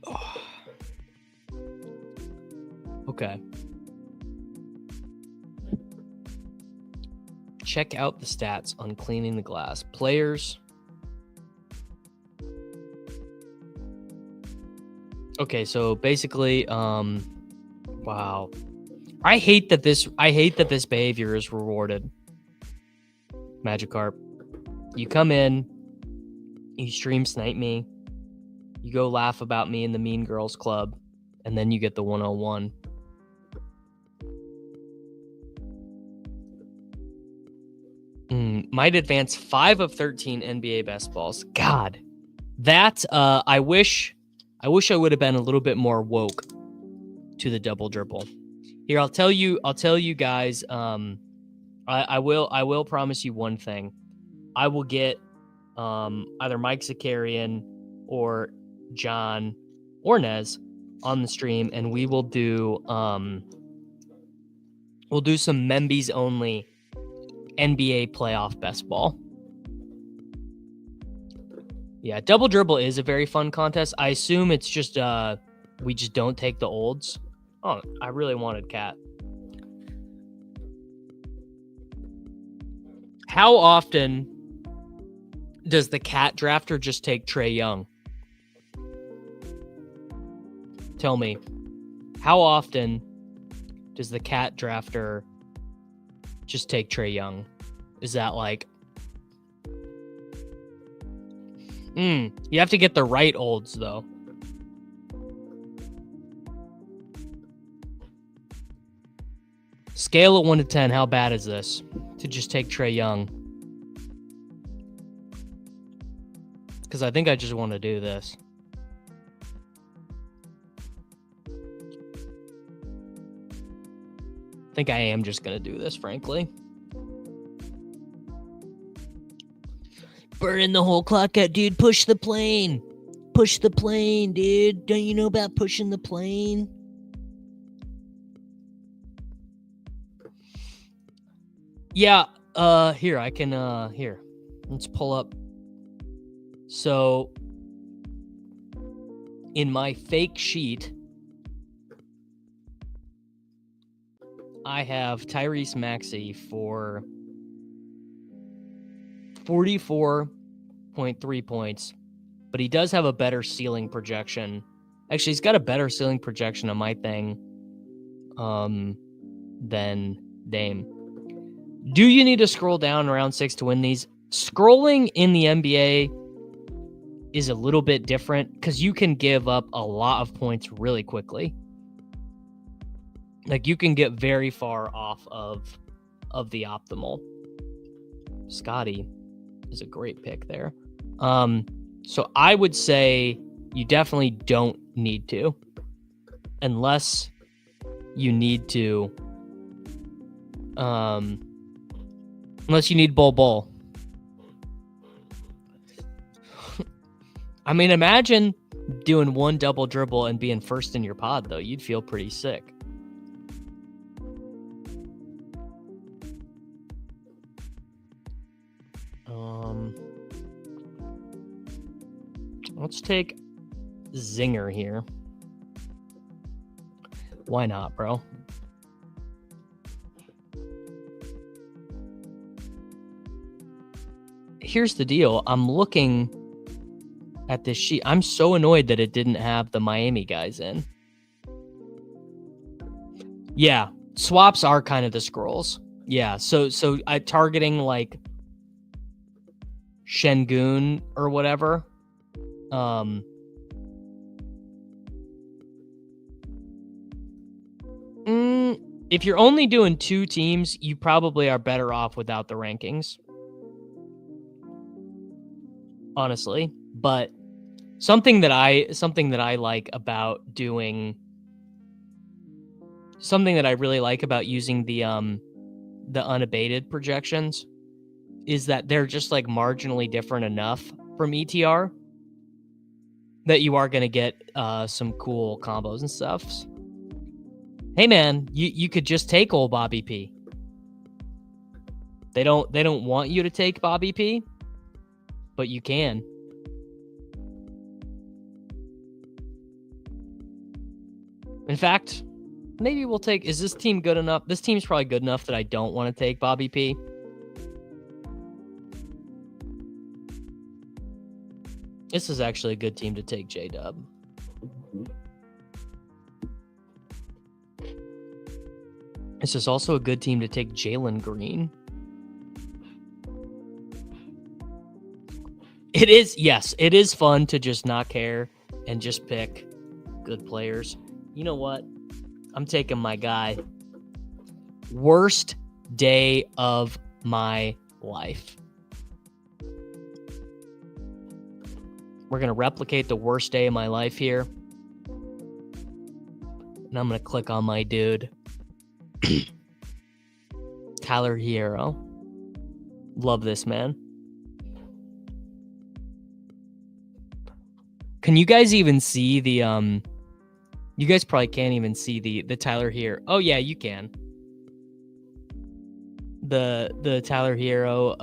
Oh. Okay. Check out the stats on cleaning the glass. Players. Okay, so basically, wow. I hate that this behavior is rewarded. Magikarp. You come in, you stream snipe me, you go laugh about me in the Mean Girls Club, and then you get the 101. Might advance 5 of 13 NBA best balls. God, that I wish I would have been a little bit more woke to the double dribble. Here, I'll tell you guys. I will promise you one thing. I will get either Mike Zakarian or John or Nez on the stream, and we will do we'll do some Membies only NBA playoff best ball. Yeah, double dribble is a very fun contest. I assume it's just we just don't take the olds. Oh, I really wanted Cat. How often does the Cat drafter just take Trae Young? Tell me, how often does the Cat drafter just take Trae Young? Is that like... you have to get the right olds, though. Scale of 1 to 10, how bad is this to just take Trae Young? Because I think I just want to do this. I think I am just going to do this, frankly. Burning the whole clock out, dude. Push the plane. Push the plane, dude. Don't you know about pushing the plane? Yeah, here, I can, here. Let's pull up. So, in my fake sheet, I have Tyrese Maxey for 44.3 points, but he does have a better ceiling projection. Actually, he's got a better ceiling projection on my thing than Dame. Do you need to scroll down round 6 to win these? Scrolling in the NBA is a little bit different because you can give up a lot of points really quickly. Like, you can get very far off of the optimal. Scotty is a great pick there. So I would say you definitely don't need to, unless you need to, unless you need Bol. I mean, imagine doing one double dribble and being first in your pod, though. You'd feel pretty sick. Let's take Zinger here. Why not, bro? Here's the deal. I'm looking at this sheet. I'm so annoyed that it didn't have the Miami guys in. Yeah, swaps are kind of the scrolls. Yeah, so I targeting like Şengün or whatever. If you're only doing 2 teams, you probably are better off without the rankings. honestly. But something that I like about doing, something that I really like about using the unabated projections is that they're just like marginally different enough from ETR that you are going to get some cool combos and stuff. Hey man, you could just take old Bobby P. They don't want you to take Bobby P, but you can. In fact, maybe we'll take, is this team good enough? This team's probably good enough that I don't want to take Bobby P. This is actually a good team to take J-Dub. This is also a good team to take Jalen Green. It is, yes, it is fun to just not care and just pick good players. You know what? I'm taking my guy. Worst day of my life. We're going to replicate the worst day of my life here. And I'm going to click on my dude. Tyler Hierro. Love this man. Can you guys even see the you guys probably can't even see the Tyler here. Oh yeah, you can. The Tyler Hero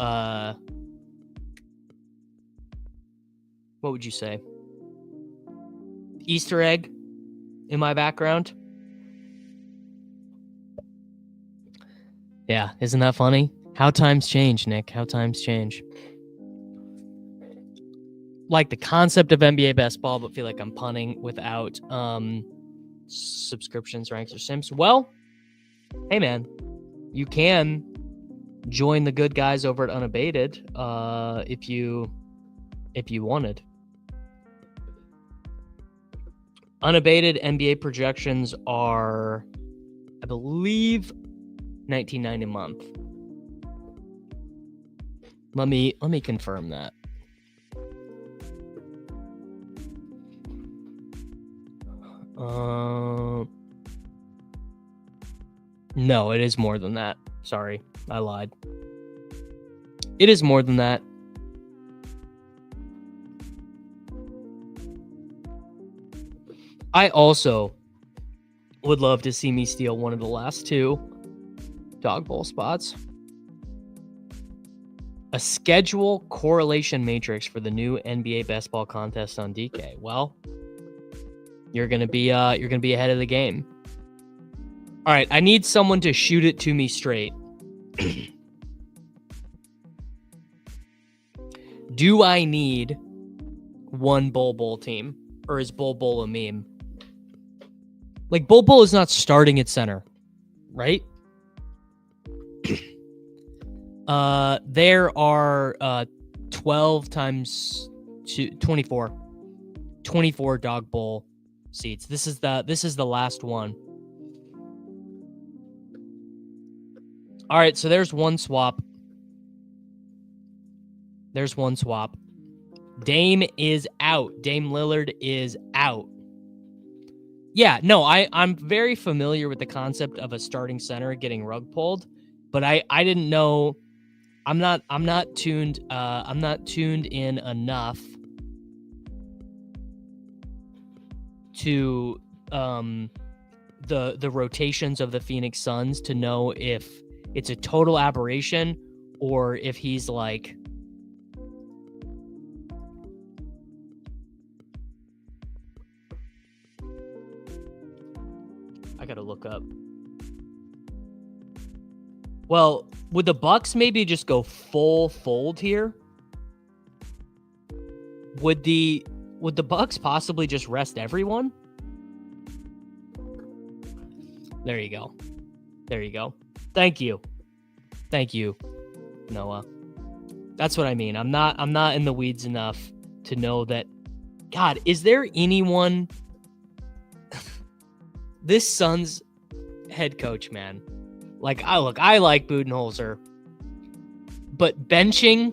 what would you say? Easter egg in my background? Yeah, isn't that funny? How times change, Nick. How times change. Like the concept of NBA best ball, but feel like I'm punning without subscriptions, ranks, or sims. Well, hey man, you can join the good guys over at Unabated if you wanted. Unabated NBA projections are, I believe, $19.90 a month. Let me confirm that. No, it is more than that. Sorry, I lied. It is more than that. I also would love to see me steal one of the last two Dawg Bowl spots. A schedule correlation matrix for the new NBA best ball contest on DK. Well, you're gonna be ahead of the game. All right, I need someone to shoot it to me straight. Do I need one Bowl team, or is Bowl a meme? Like, Bowl is not starting at center, right? There are 12 times 24 Dawg Bowl seats. This is the last one. All right, so there's one swap. Dame is out. Dame Lillard is out. Yeah, no, I'm very familiar with the concept of a starting center getting rug pulled, but I didn't know. I'm not tuned in enough to the rotations of the Phoenix Suns to know if it's a total aberration or if he's like I gotta look up. Well, would the Bucks maybe just go full fold here? Would the Bucks possibly just rest everyone? There you go. Thank you, Noah. That's what I mean. I'm not in the weeds enough to know that. God, is there anyone? This Suns head coach, man. Like, I like Budenholzer, but benching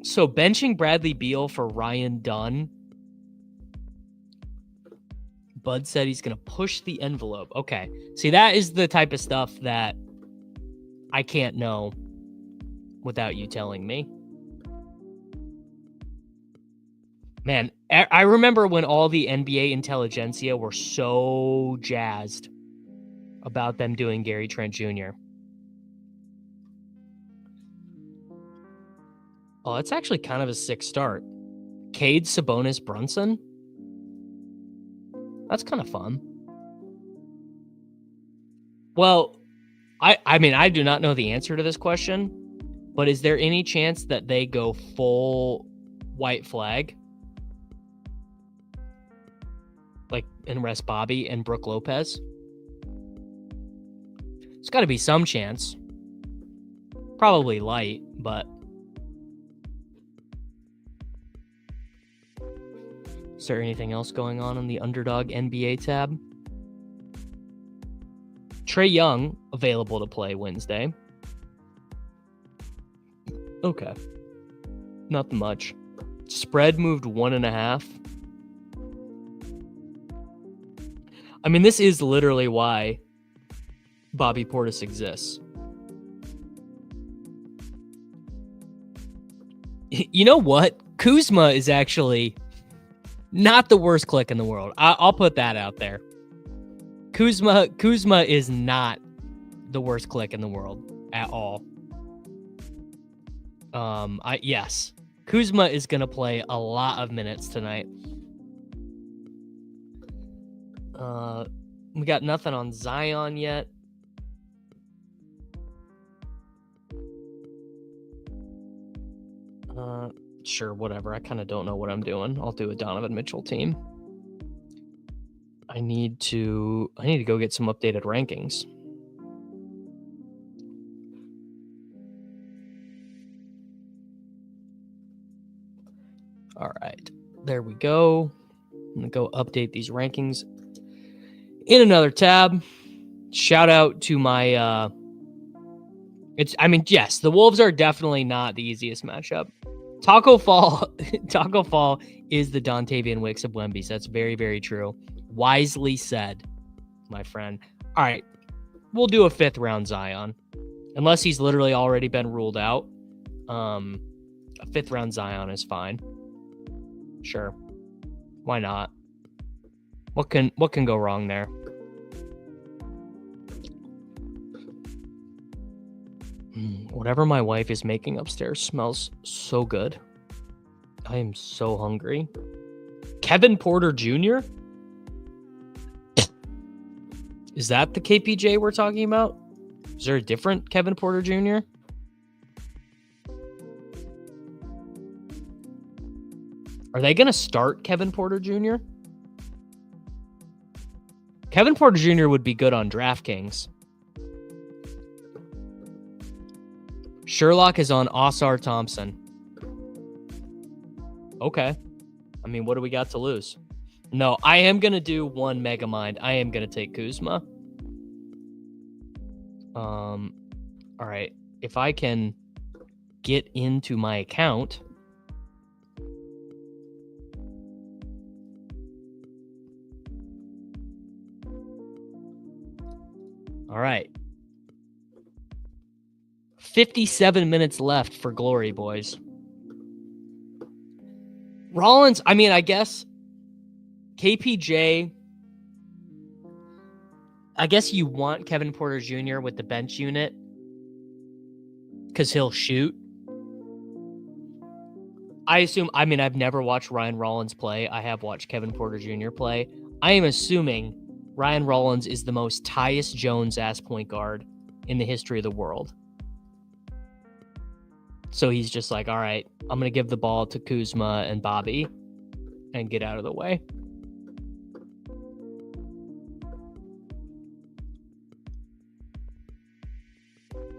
So benching Bradley Beal for Ryan Dunn. Bud said he's going to push the envelope. Okay. See, that is the type of stuff that I can't know without you telling me. Man, I remember when all the NBA intelligentsia were so jazzed about them doing Gary Trent Jr. Oh, that's actually kind of a sick start. Cade, Sabonis, Brunson. That's kind of fun. Well, I mean, I do not know the answer to this question, but is there any chance that they go full white flag? Like, and rest Bobby and Brooke Lopez? There's got to be some chance. Probably light, but... Is there anything else going on in the Underdog NBA tab? Trae Young, available to play Wednesday. Okay. Not much. Spread moved 1.5. I mean, this is literally why Bobby Portis exists. You know what? Kuzma is actually not the worst click in the world. I'll put that out there. Kuzma is not the worst click in the world at all. Yes. Kuzma is going to play a lot of minutes tonight. We got nothing on Zion yet. Sure, whatever. I kind of don't know what I'm doing. I'll do a Donovan Mitchell team. I need to go get some updated rankings. All right. There we go. I'm going to go update these rankings in another tab. Shout out to my yes, the Wolves are definitely not the easiest matchup. Taco Fall is the Dontavian Wicks of Wemby. So that's very, very true. Wisely said, my friend. All right, we'll do a 5th round Zion, unless he's literally already been ruled out. A 5th round Zion is fine. Sure, why not? What can go wrong there? Whatever my wife is making upstairs smells so good. I am so hungry. Kevin Porter Jr.? Is that the KPJ we're talking about? Is there a different Kevin Porter Jr.? Are they going to start Kevin Porter Jr.? Kevin Porter Jr. would be good on DraftKings. Sherlock is on Osar Thompson. Okay. I mean, what do we got to lose? No, I am going to do one Megamind. I am going to take Kuzma. All right. If I can get into my account. All right. 57 minutes left for glory, boys. Rollins, I mean, I guess KPJ, I guess you want Kevin Porter Jr. with the bench unit because he'll shoot. I assume, I mean, I've never watched Ryan Rollins play. I have watched Kevin Porter Jr. play. I am assuming Ryan Rollins is the most Tyus Jones-ass point guard in the history of the world. So he's just like, all right, I'm going to give the ball to Kuzma and Bobby and get out of the way.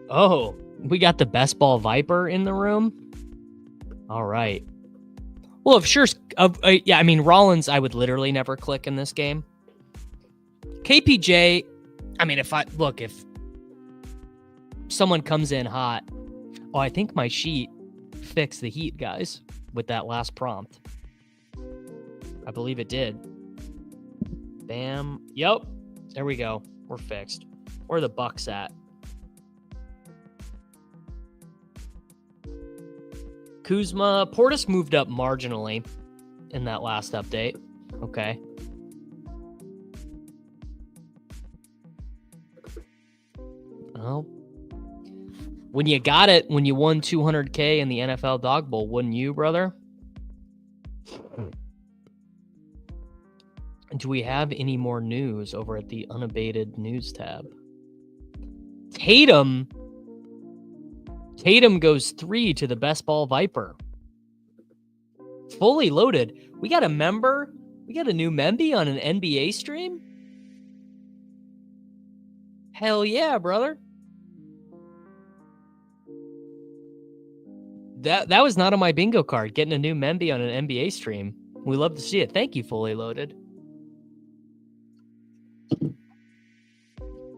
Oh, we got the best ball Viper in the room. All right. Well, I mean, Rollins, I would literally never click in this game. KPJ, I mean, if someone comes in hot, oh, I think my sheet fix the heat, guys, with that last prompt. I believe it did. Bam. Yep. There we go. We're fixed. Where are the Bucks at? Kuzma. Portis moved up marginally in that last update. Okay. Well, when you got it, when you won $200K in the NFL Dawg Bowl, wouldn't you, brother? Do we have any more news over at the unabated news tab? Tatum goes 3 to the Best Ball Viper. Fully loaded. We got a member. We got a new memby on an NBA stream. Hell yeah, brother. That was not on my bingo card. Getting a new memby on an NBA stream. We love to see it. Thank you, Fully Loaded.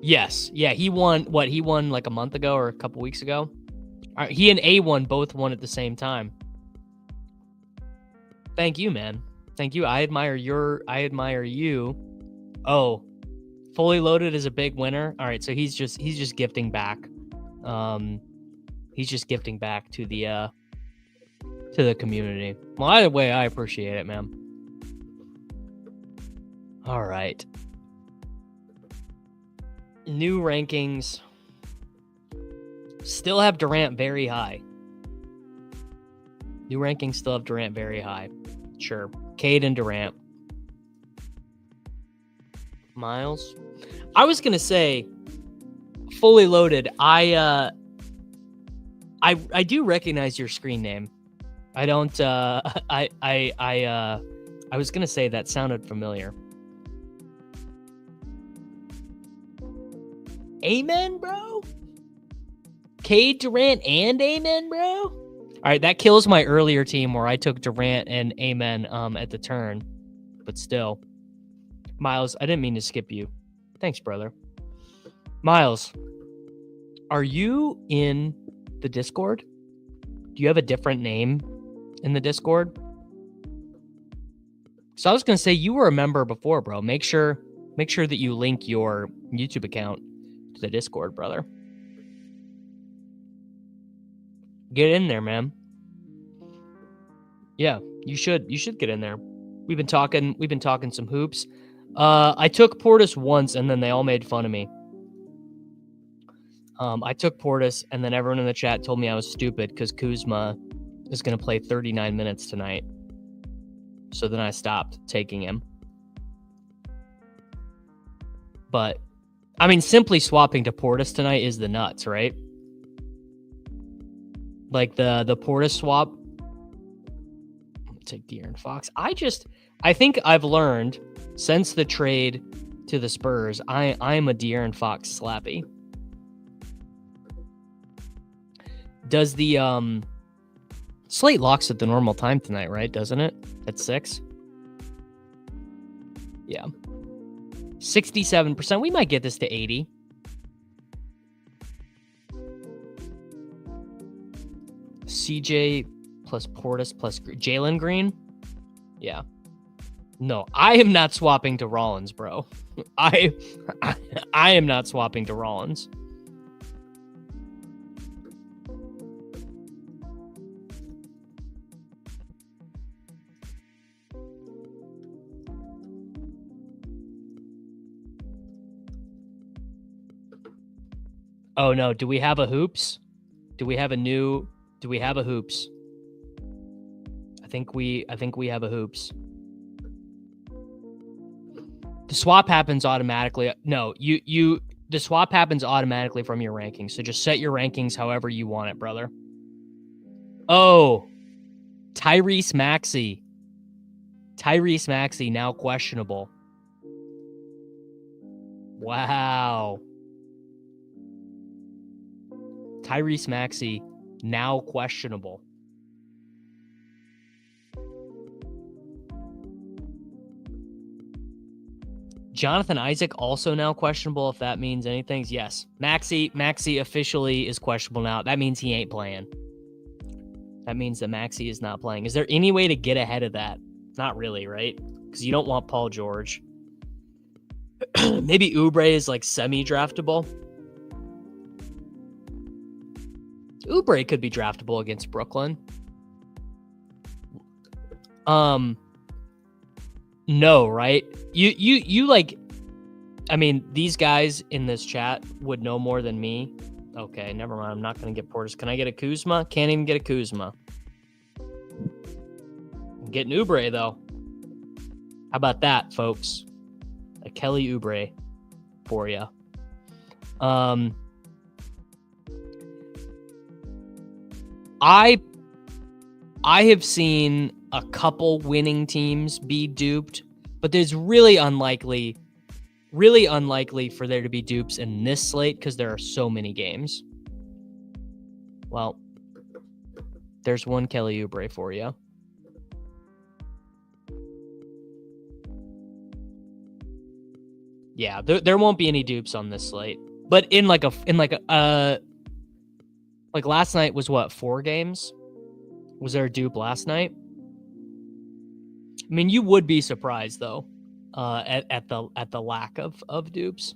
Yes. Yeah, he won. What, he won like a month ago or a couple weeks ago? He and A1 both won at the same time. Thank you, man. Thank you. I admire you. Oh, Fully Loaded is a big winner. All right, so he's just gifting back. He's just gifting back to the community. Well, either way, I appreciate it, man. All right. New rankings. Still have Durant very high. New rankings still have Durant very high. Sure. Cade and Durant. Miles. I was gonna say, Fully Loaded. I do recognize your screen name. I don't. I was gonna say that sounded familiar. Amen, bro. Cade, Durant, and Amen, bro. All right, that kills my earlier team where I took Durant and Amen at the turn, but still. Miles, I didn't mean to skip you. Thanks, brother. Miles, are you in the Discord? Do you have a different name in the Discord? So I was going to say you were a member before, bro. Make sure that you link your YouTube account to the Discord, brother. Get in there, man. Yeah, you should get in there. We've been talking some hoops. I took Portis once and then they all made fun of me. I took Portis and then everyone in the chat told me I was stupid because Kuzma is going to play 39 minutes tonight. So then I stopped taking him. But I mean, simply swapping to Portis tonight is the nuts, right? Like the Portis swap. Take De'Aaron Fox. I think I've learned since the trade to the Spurs, I'm a De'Aaron Fox slappy. Does the slate locks at the normal time tonight, right? Doesn't it? At 6? Yeah. 67%. We might get this to 80. CJ plus Portis plus Jalen Green. Yeah. No, I am not swapping to Rollins, bro. I am not swapping to Rollins. Oh no, do we have a hoops? Do we have a hoops? I think we have a hoops. The swap happens automatically. No, the swap happens automatically from your rankings. So just set your rankings however you want it, brother. Oh, Tyrese Maxey. Tyrese Maxey now questionable. Wow. Tyrese Maxey now questionable. Jonathan Isaac also now questionable, if that means anything. Yes. Maxey officially is questionable now. That means he ain't playing. That means that Maxey is not playing. Is there any way to get ahead of that? Not really, right? Because you don't want Paul George. Maybe Oubre is like semi-draftable. Oubre could be draftable against Brooklyn. No, right? You like, I mean, these guys in this chat would know more than me. Okay, never mind. I'm not going to get Portis. Can I get a Kuzma? Can't even get a Kuzma. I'm getting Oubre, though. How about that, folks? A Kelly Oubre for you. I have seen a couple winning teams be duped, but there's really unlikely for there to be dupes in this slate because there are so many games. Well, there's one Kelly Oubre for you. Yeah, there won't be any dupes on this slate. But like last night was what, 4 games? Was there a dupe last night? I mean, you would be surprised though, at the lack of dupes.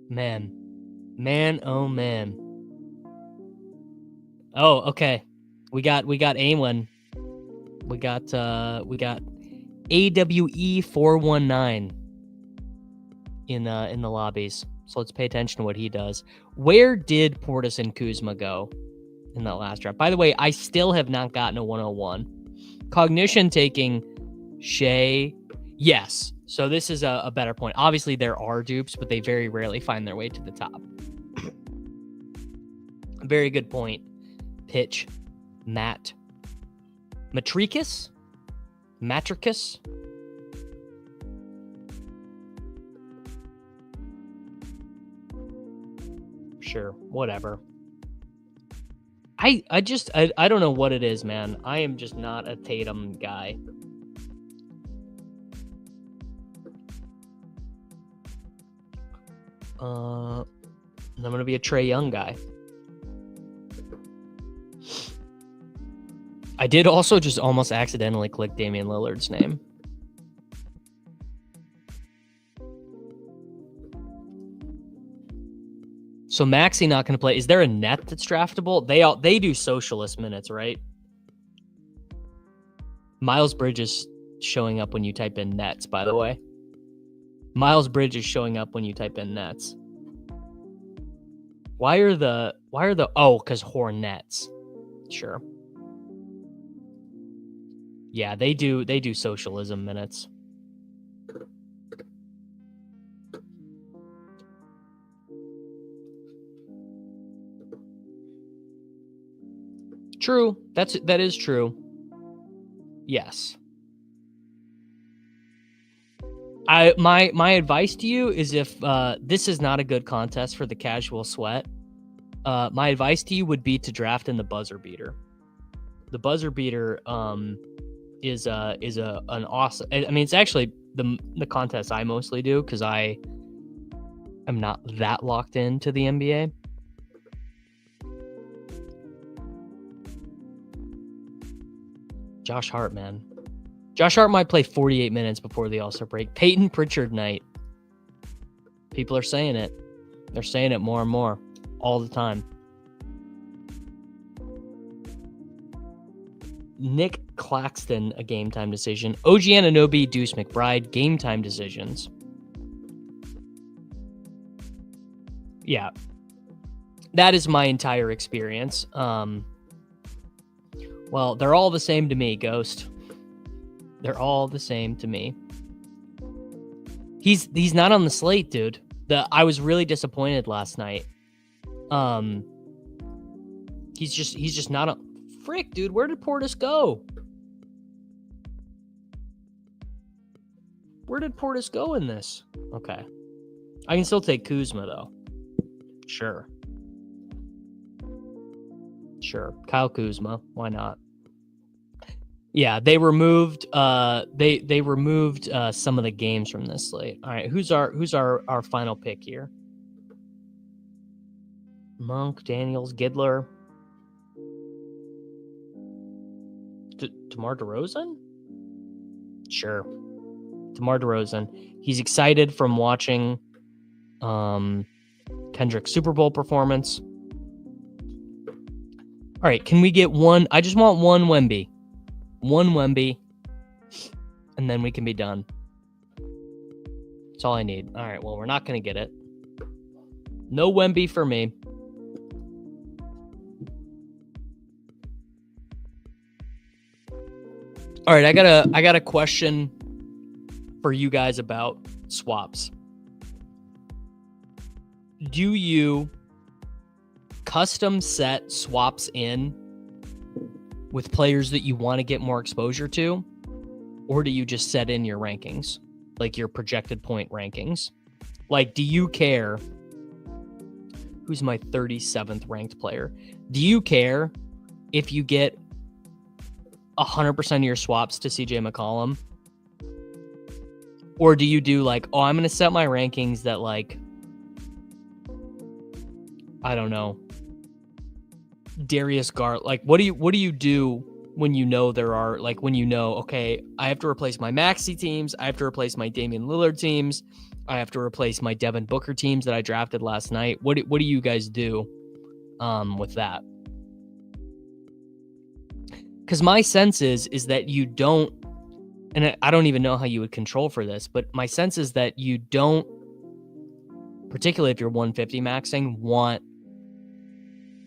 Man, oh man. Oh, okay. We got Awen. We got AWE419 in the lobbies. So let's pay attention to what he does. Where did Portis and Kuzma go in that last draft? By the way, I still have not gotten a 101. Cognition taking Shea. Yes. So this is a better point. Obviously, there are dupes, but they very rarely find their way to the top. Very good point. Pitch. Matricus? Sure, whatever. I don't know what it is, man. I am just not a Tatum guy. I'm gonna be a Trae Young guy. I did also just almost accidentally click Damian Lillard's name. So Maxey not going to play. Is there a net that's draftable? They do socialist minutes, right? Miles Bridges showing up when you type in nets, by the way. Miles Bridges showing up when you type in nets. Why are the because Hornets. Sure. Yeah, they do socialism minutes. True. That is true. Yes. My advice to you is if this is not a good contest for the casual sweat, my advice to you would be to draft in the buzzer beater. The buzzer beater is an awesome. I mean, it's actually the contest I mostly do because I am not that locked into the NBA. Josh Hart, man. Josh Hart might play 48 minutes before the All-Star break. Peyton Pritchard night. People are saying it. They're saying it more and more all the time. Nick Claxton, a game time decision. OG Anunoby, Deuce McBride, game time decisions. Yeah. That is my entire experience. Well, they're all the same to me, Ghost. They're all the same to me. He's not on the slate, dude. I was really disappointed last night. He's just not a frick, dude. Where did Portis go? Where did Portis go in this? Okay. I can still take Kuzma though. Sure. Kyle Kuzma. Why not? Yeah, they removed they removed some of the games from this slate. All right, who's our final pick here? Monk, Daniels, Gidler. DeMar DeRozan? Sure. DeMar DeRozan. He's excited from watching Kendrick's Super Bowl performance. All right, can we get one? I just want one Wemby. One Wemby. And then we can be done. That's all I need. All right, well, we're not going to get it. No Wemby for me. All right, I got a question for you guys about swaps. Do you custom set swaps in with players that you want to get more exposure to, or do you just set in your rankings, like your projected point rankings? Like, do you care who's my 37th ranked player? Do you care if you get 100% of your swaps to CJ McCollum? Or do you do like, oh, I'm going to set my rankings that, like, I don't know, Darius Garland? Like, what do you do when you know there are, like, when you know, okay, I have to replace my Maxey teams, I have to replace my Damian Lillard teams, I have to replace my Devin Booker teams that I drafted last night? What do you guys do with that? Because my sense is that you don't, and I don't even know how you would control for this, but my sense is that you don't, particularly if you're 150 maxing, want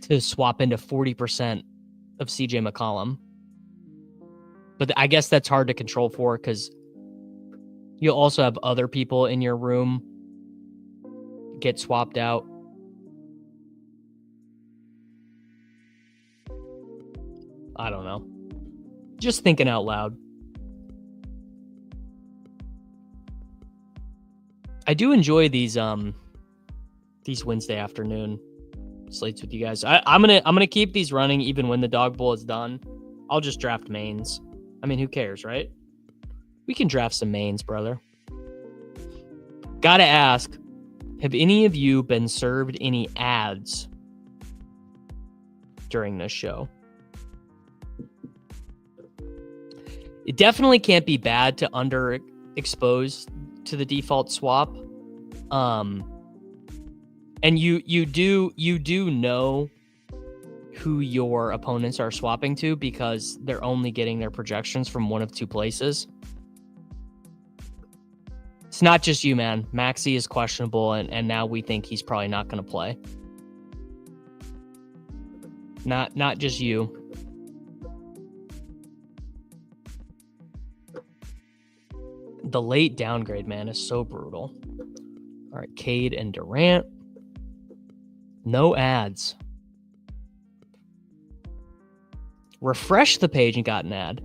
to swap into 40% of CJ McCollum. But I guess that's hard to control for because you'll also have other people in your room get swapped out. I don't know. Just thinking out loud. I do enjoy these Wednesday afternoon slates with you guys. I'm gonna keep these running even when the Dawg Bowl is done. I'll just draft mains. I mean, who cares, right? We can draft some mains, brother. Gotta ask, have any of you been served any ads during this show? It definitely can't be bad to underexpose to the default swap. And you do know who your opponents are swapping to because they're only getting their projections from one of two places. It's not just you, man. Maxey is questionable, and now we think he's probably not going to play. Not just you. The late downgrade, man, is so brutal. All right, Cade and Durant. No ads. Refresh the page and got an ad.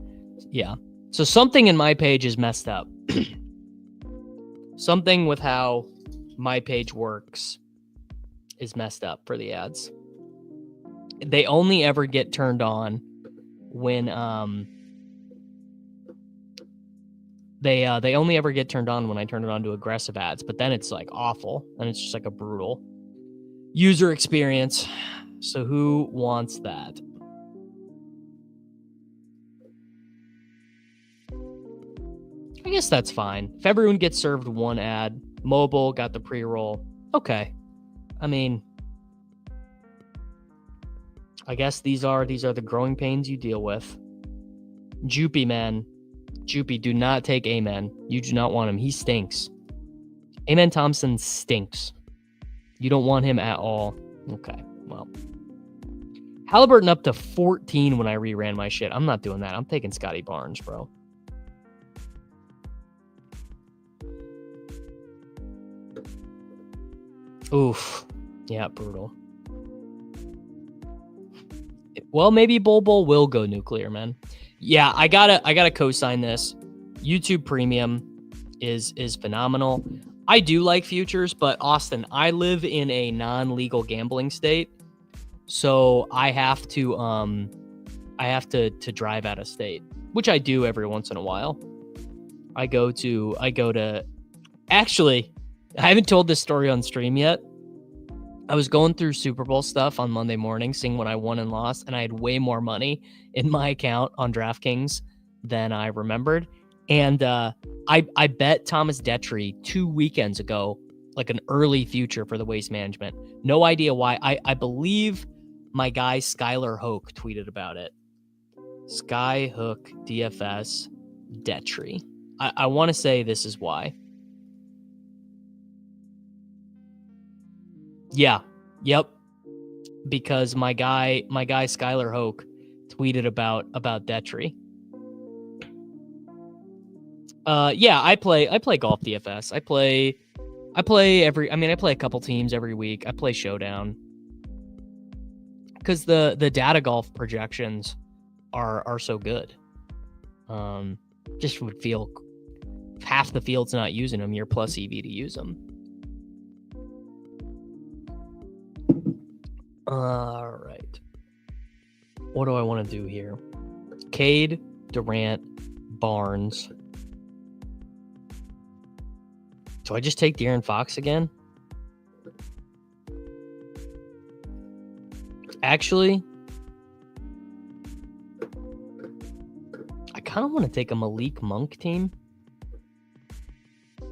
Yeah. So something in my page is messed up. Something with how my page works is messed up for the ads. They only ever get turned on when they only ever get turned on when I turn it on to aggressive ads, but then it's like awful and it's just like a brutal user experience. So who wants that? I guess that's fine. If everyone gets served one ad, mobile got the pre-roll. Okay. I mean, I guess these are the growing pains you deal with. Joopy, man. Joopy, do not take Amen. You do not want him. He stinks. Amen Thompson stinks. You don't want him at all. Okay, well. Halliburton up to 14 when I reran my shit. I'm not doing that. I'm taking Scotty Barnes, bro. Oof. Yeah, brutal. Well, maybe Bowl will go nuclear, man. Yeah, I gotta co-sign this. YouTube Premium is phenomenal. I do like futures, but Austin, I live in a non-legal gambling state, so I have to drive out of state, which I do every once in a while. I go to. Actually, I haven't told this story on stream yet. I was going through Super Bowl stuff on Monday morning, seeing what I won and lost, and I had way more money in my account on DraftKings than I remembered. And I bet Thomas Detry 2 weekends ago, like an early future for the Waste Management. No idea why. I believe my guy Skylar Hoke tweeted about it. Skyhook DFS Detry. I want to say this is why. Yeah. Yep. Because my guy Skylar Hoke tweeted about Detry. Yeah, I play golf DFS. I play a couple teams every week. I play Showdown. Because the data golf projections are so good. Just would feel half the field's not using them, you're plus EV to use them. All right. What do I want to do here? Cade, Durant, Barnes. Do I just take De'Aaron Fox again? Actually, I kind of want to take a Malik Monk team. I'm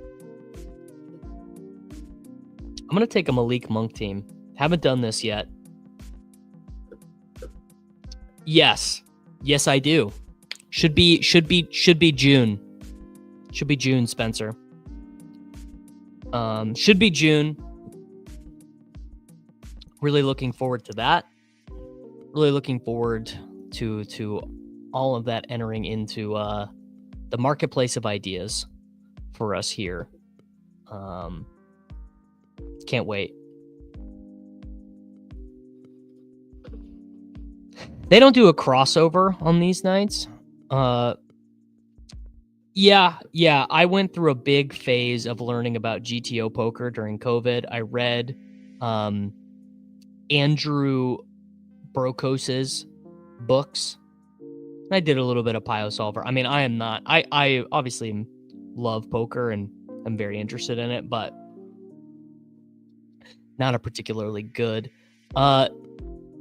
going to take a Malik Monk team. Haven't done this yet. Yes, I do. Should be June. Should be June, Spencer. Should be June. Really looking forward to that. Really looking forward to all of that entering into the marketplace of ideas for us here. Can't wait. They don't do a crossover on these nights. Yeah. I went through a big phase of learning about GTO poker during COVID. I read Andrew Brokos's books. I did a little bit of Pio Solver. I mean, I obviously love poker and I'm very interested in it, but not a particularly good.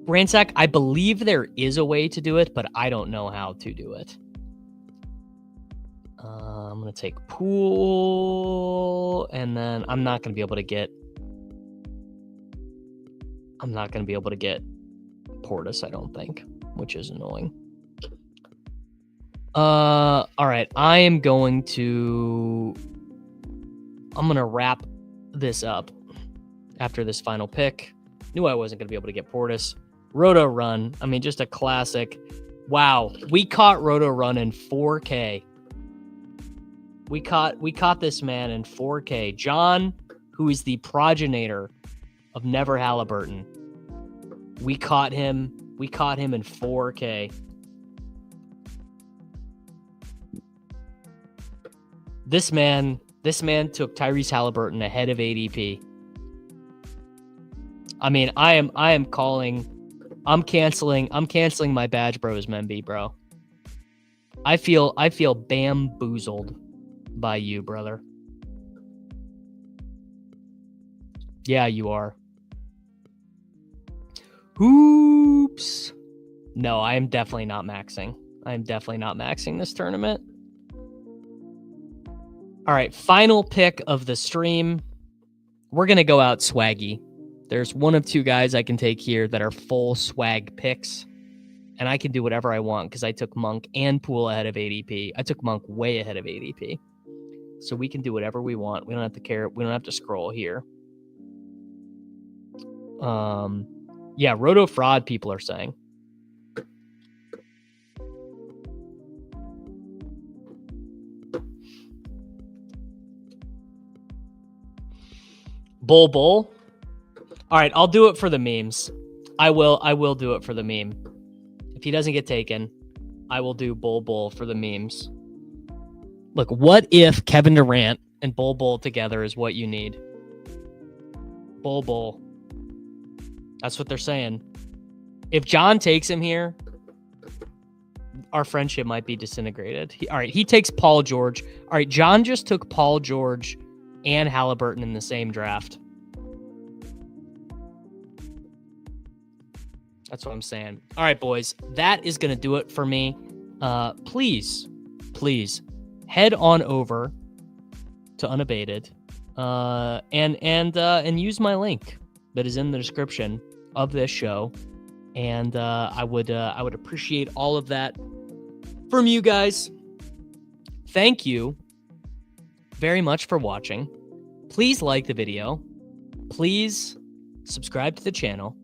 Ransack, I believe there is a way to do it, but I don't know how to do it. I'm going to take Pool, and then I'm not going to be able to get Portis, I don't think, which is annoying. All right, I'm going to wrap this up after this final pick. Knew I wasn't going to be able to get Portis. Roto Run, I mean, just a classic. Wow, we caught Roto Run in 4K. We caught this man in 4K. John, who is the progenitor of Never Halliburton. We caught him in 4K. This man took Tyrese Halliburton ahead of ADP. I mean, I'm canceling my Badge Bros Memby, bro. I feel bamboozled by you, brother. Yeah, you are. Oops. No, I am definitely not maxing. This tournament. All right, final pick of the stream. We're going to go out swaggy. There's one of two guys I can take here that are full swag picks, and I can do whatever I want because I took Monk and Poole ahead of ADP. I took Monk way ahead of ADP. So we can do whatever we want. We don't have to care. We don't have to scroll here. Yeah, Roto Fraud, people are saying. Bull. All right, I'll do it for the memes. I will do it for the meme. If he doesn't get taken, I will do Bull for the memes. Look, what if Kevin Durant and Bull together is what you need? Bull. That's what they're saying. If John takes him here, our friendship might be disintegrated. He takes Paul George. All right, John just took Paul George and Halliburton in the same draft. That's what I'm saying. All right, boys, that is going to do it for me. Please head on over to Unabated and use my link that is in the description of this show. And I would appreciate all of that from you guys. Thank you very much for watching. Please like the video. Please subscribe to the channel.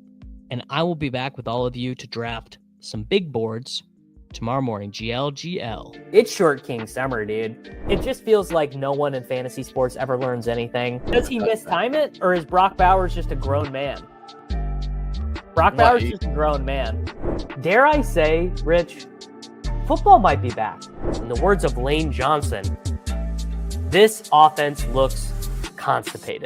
And I will be back with all of you to draft some big boards tomorrow morning. GL. It's Short King Summer, dude. It just feels like no one in fantasy sports ever learns anything. Does he mistime it, or is Brock Bowers just a grown man? Brock Bowers is just a grown man. Dare I say, Rich, football might be back. In the words of Lane Johnson, this offense looks constipated.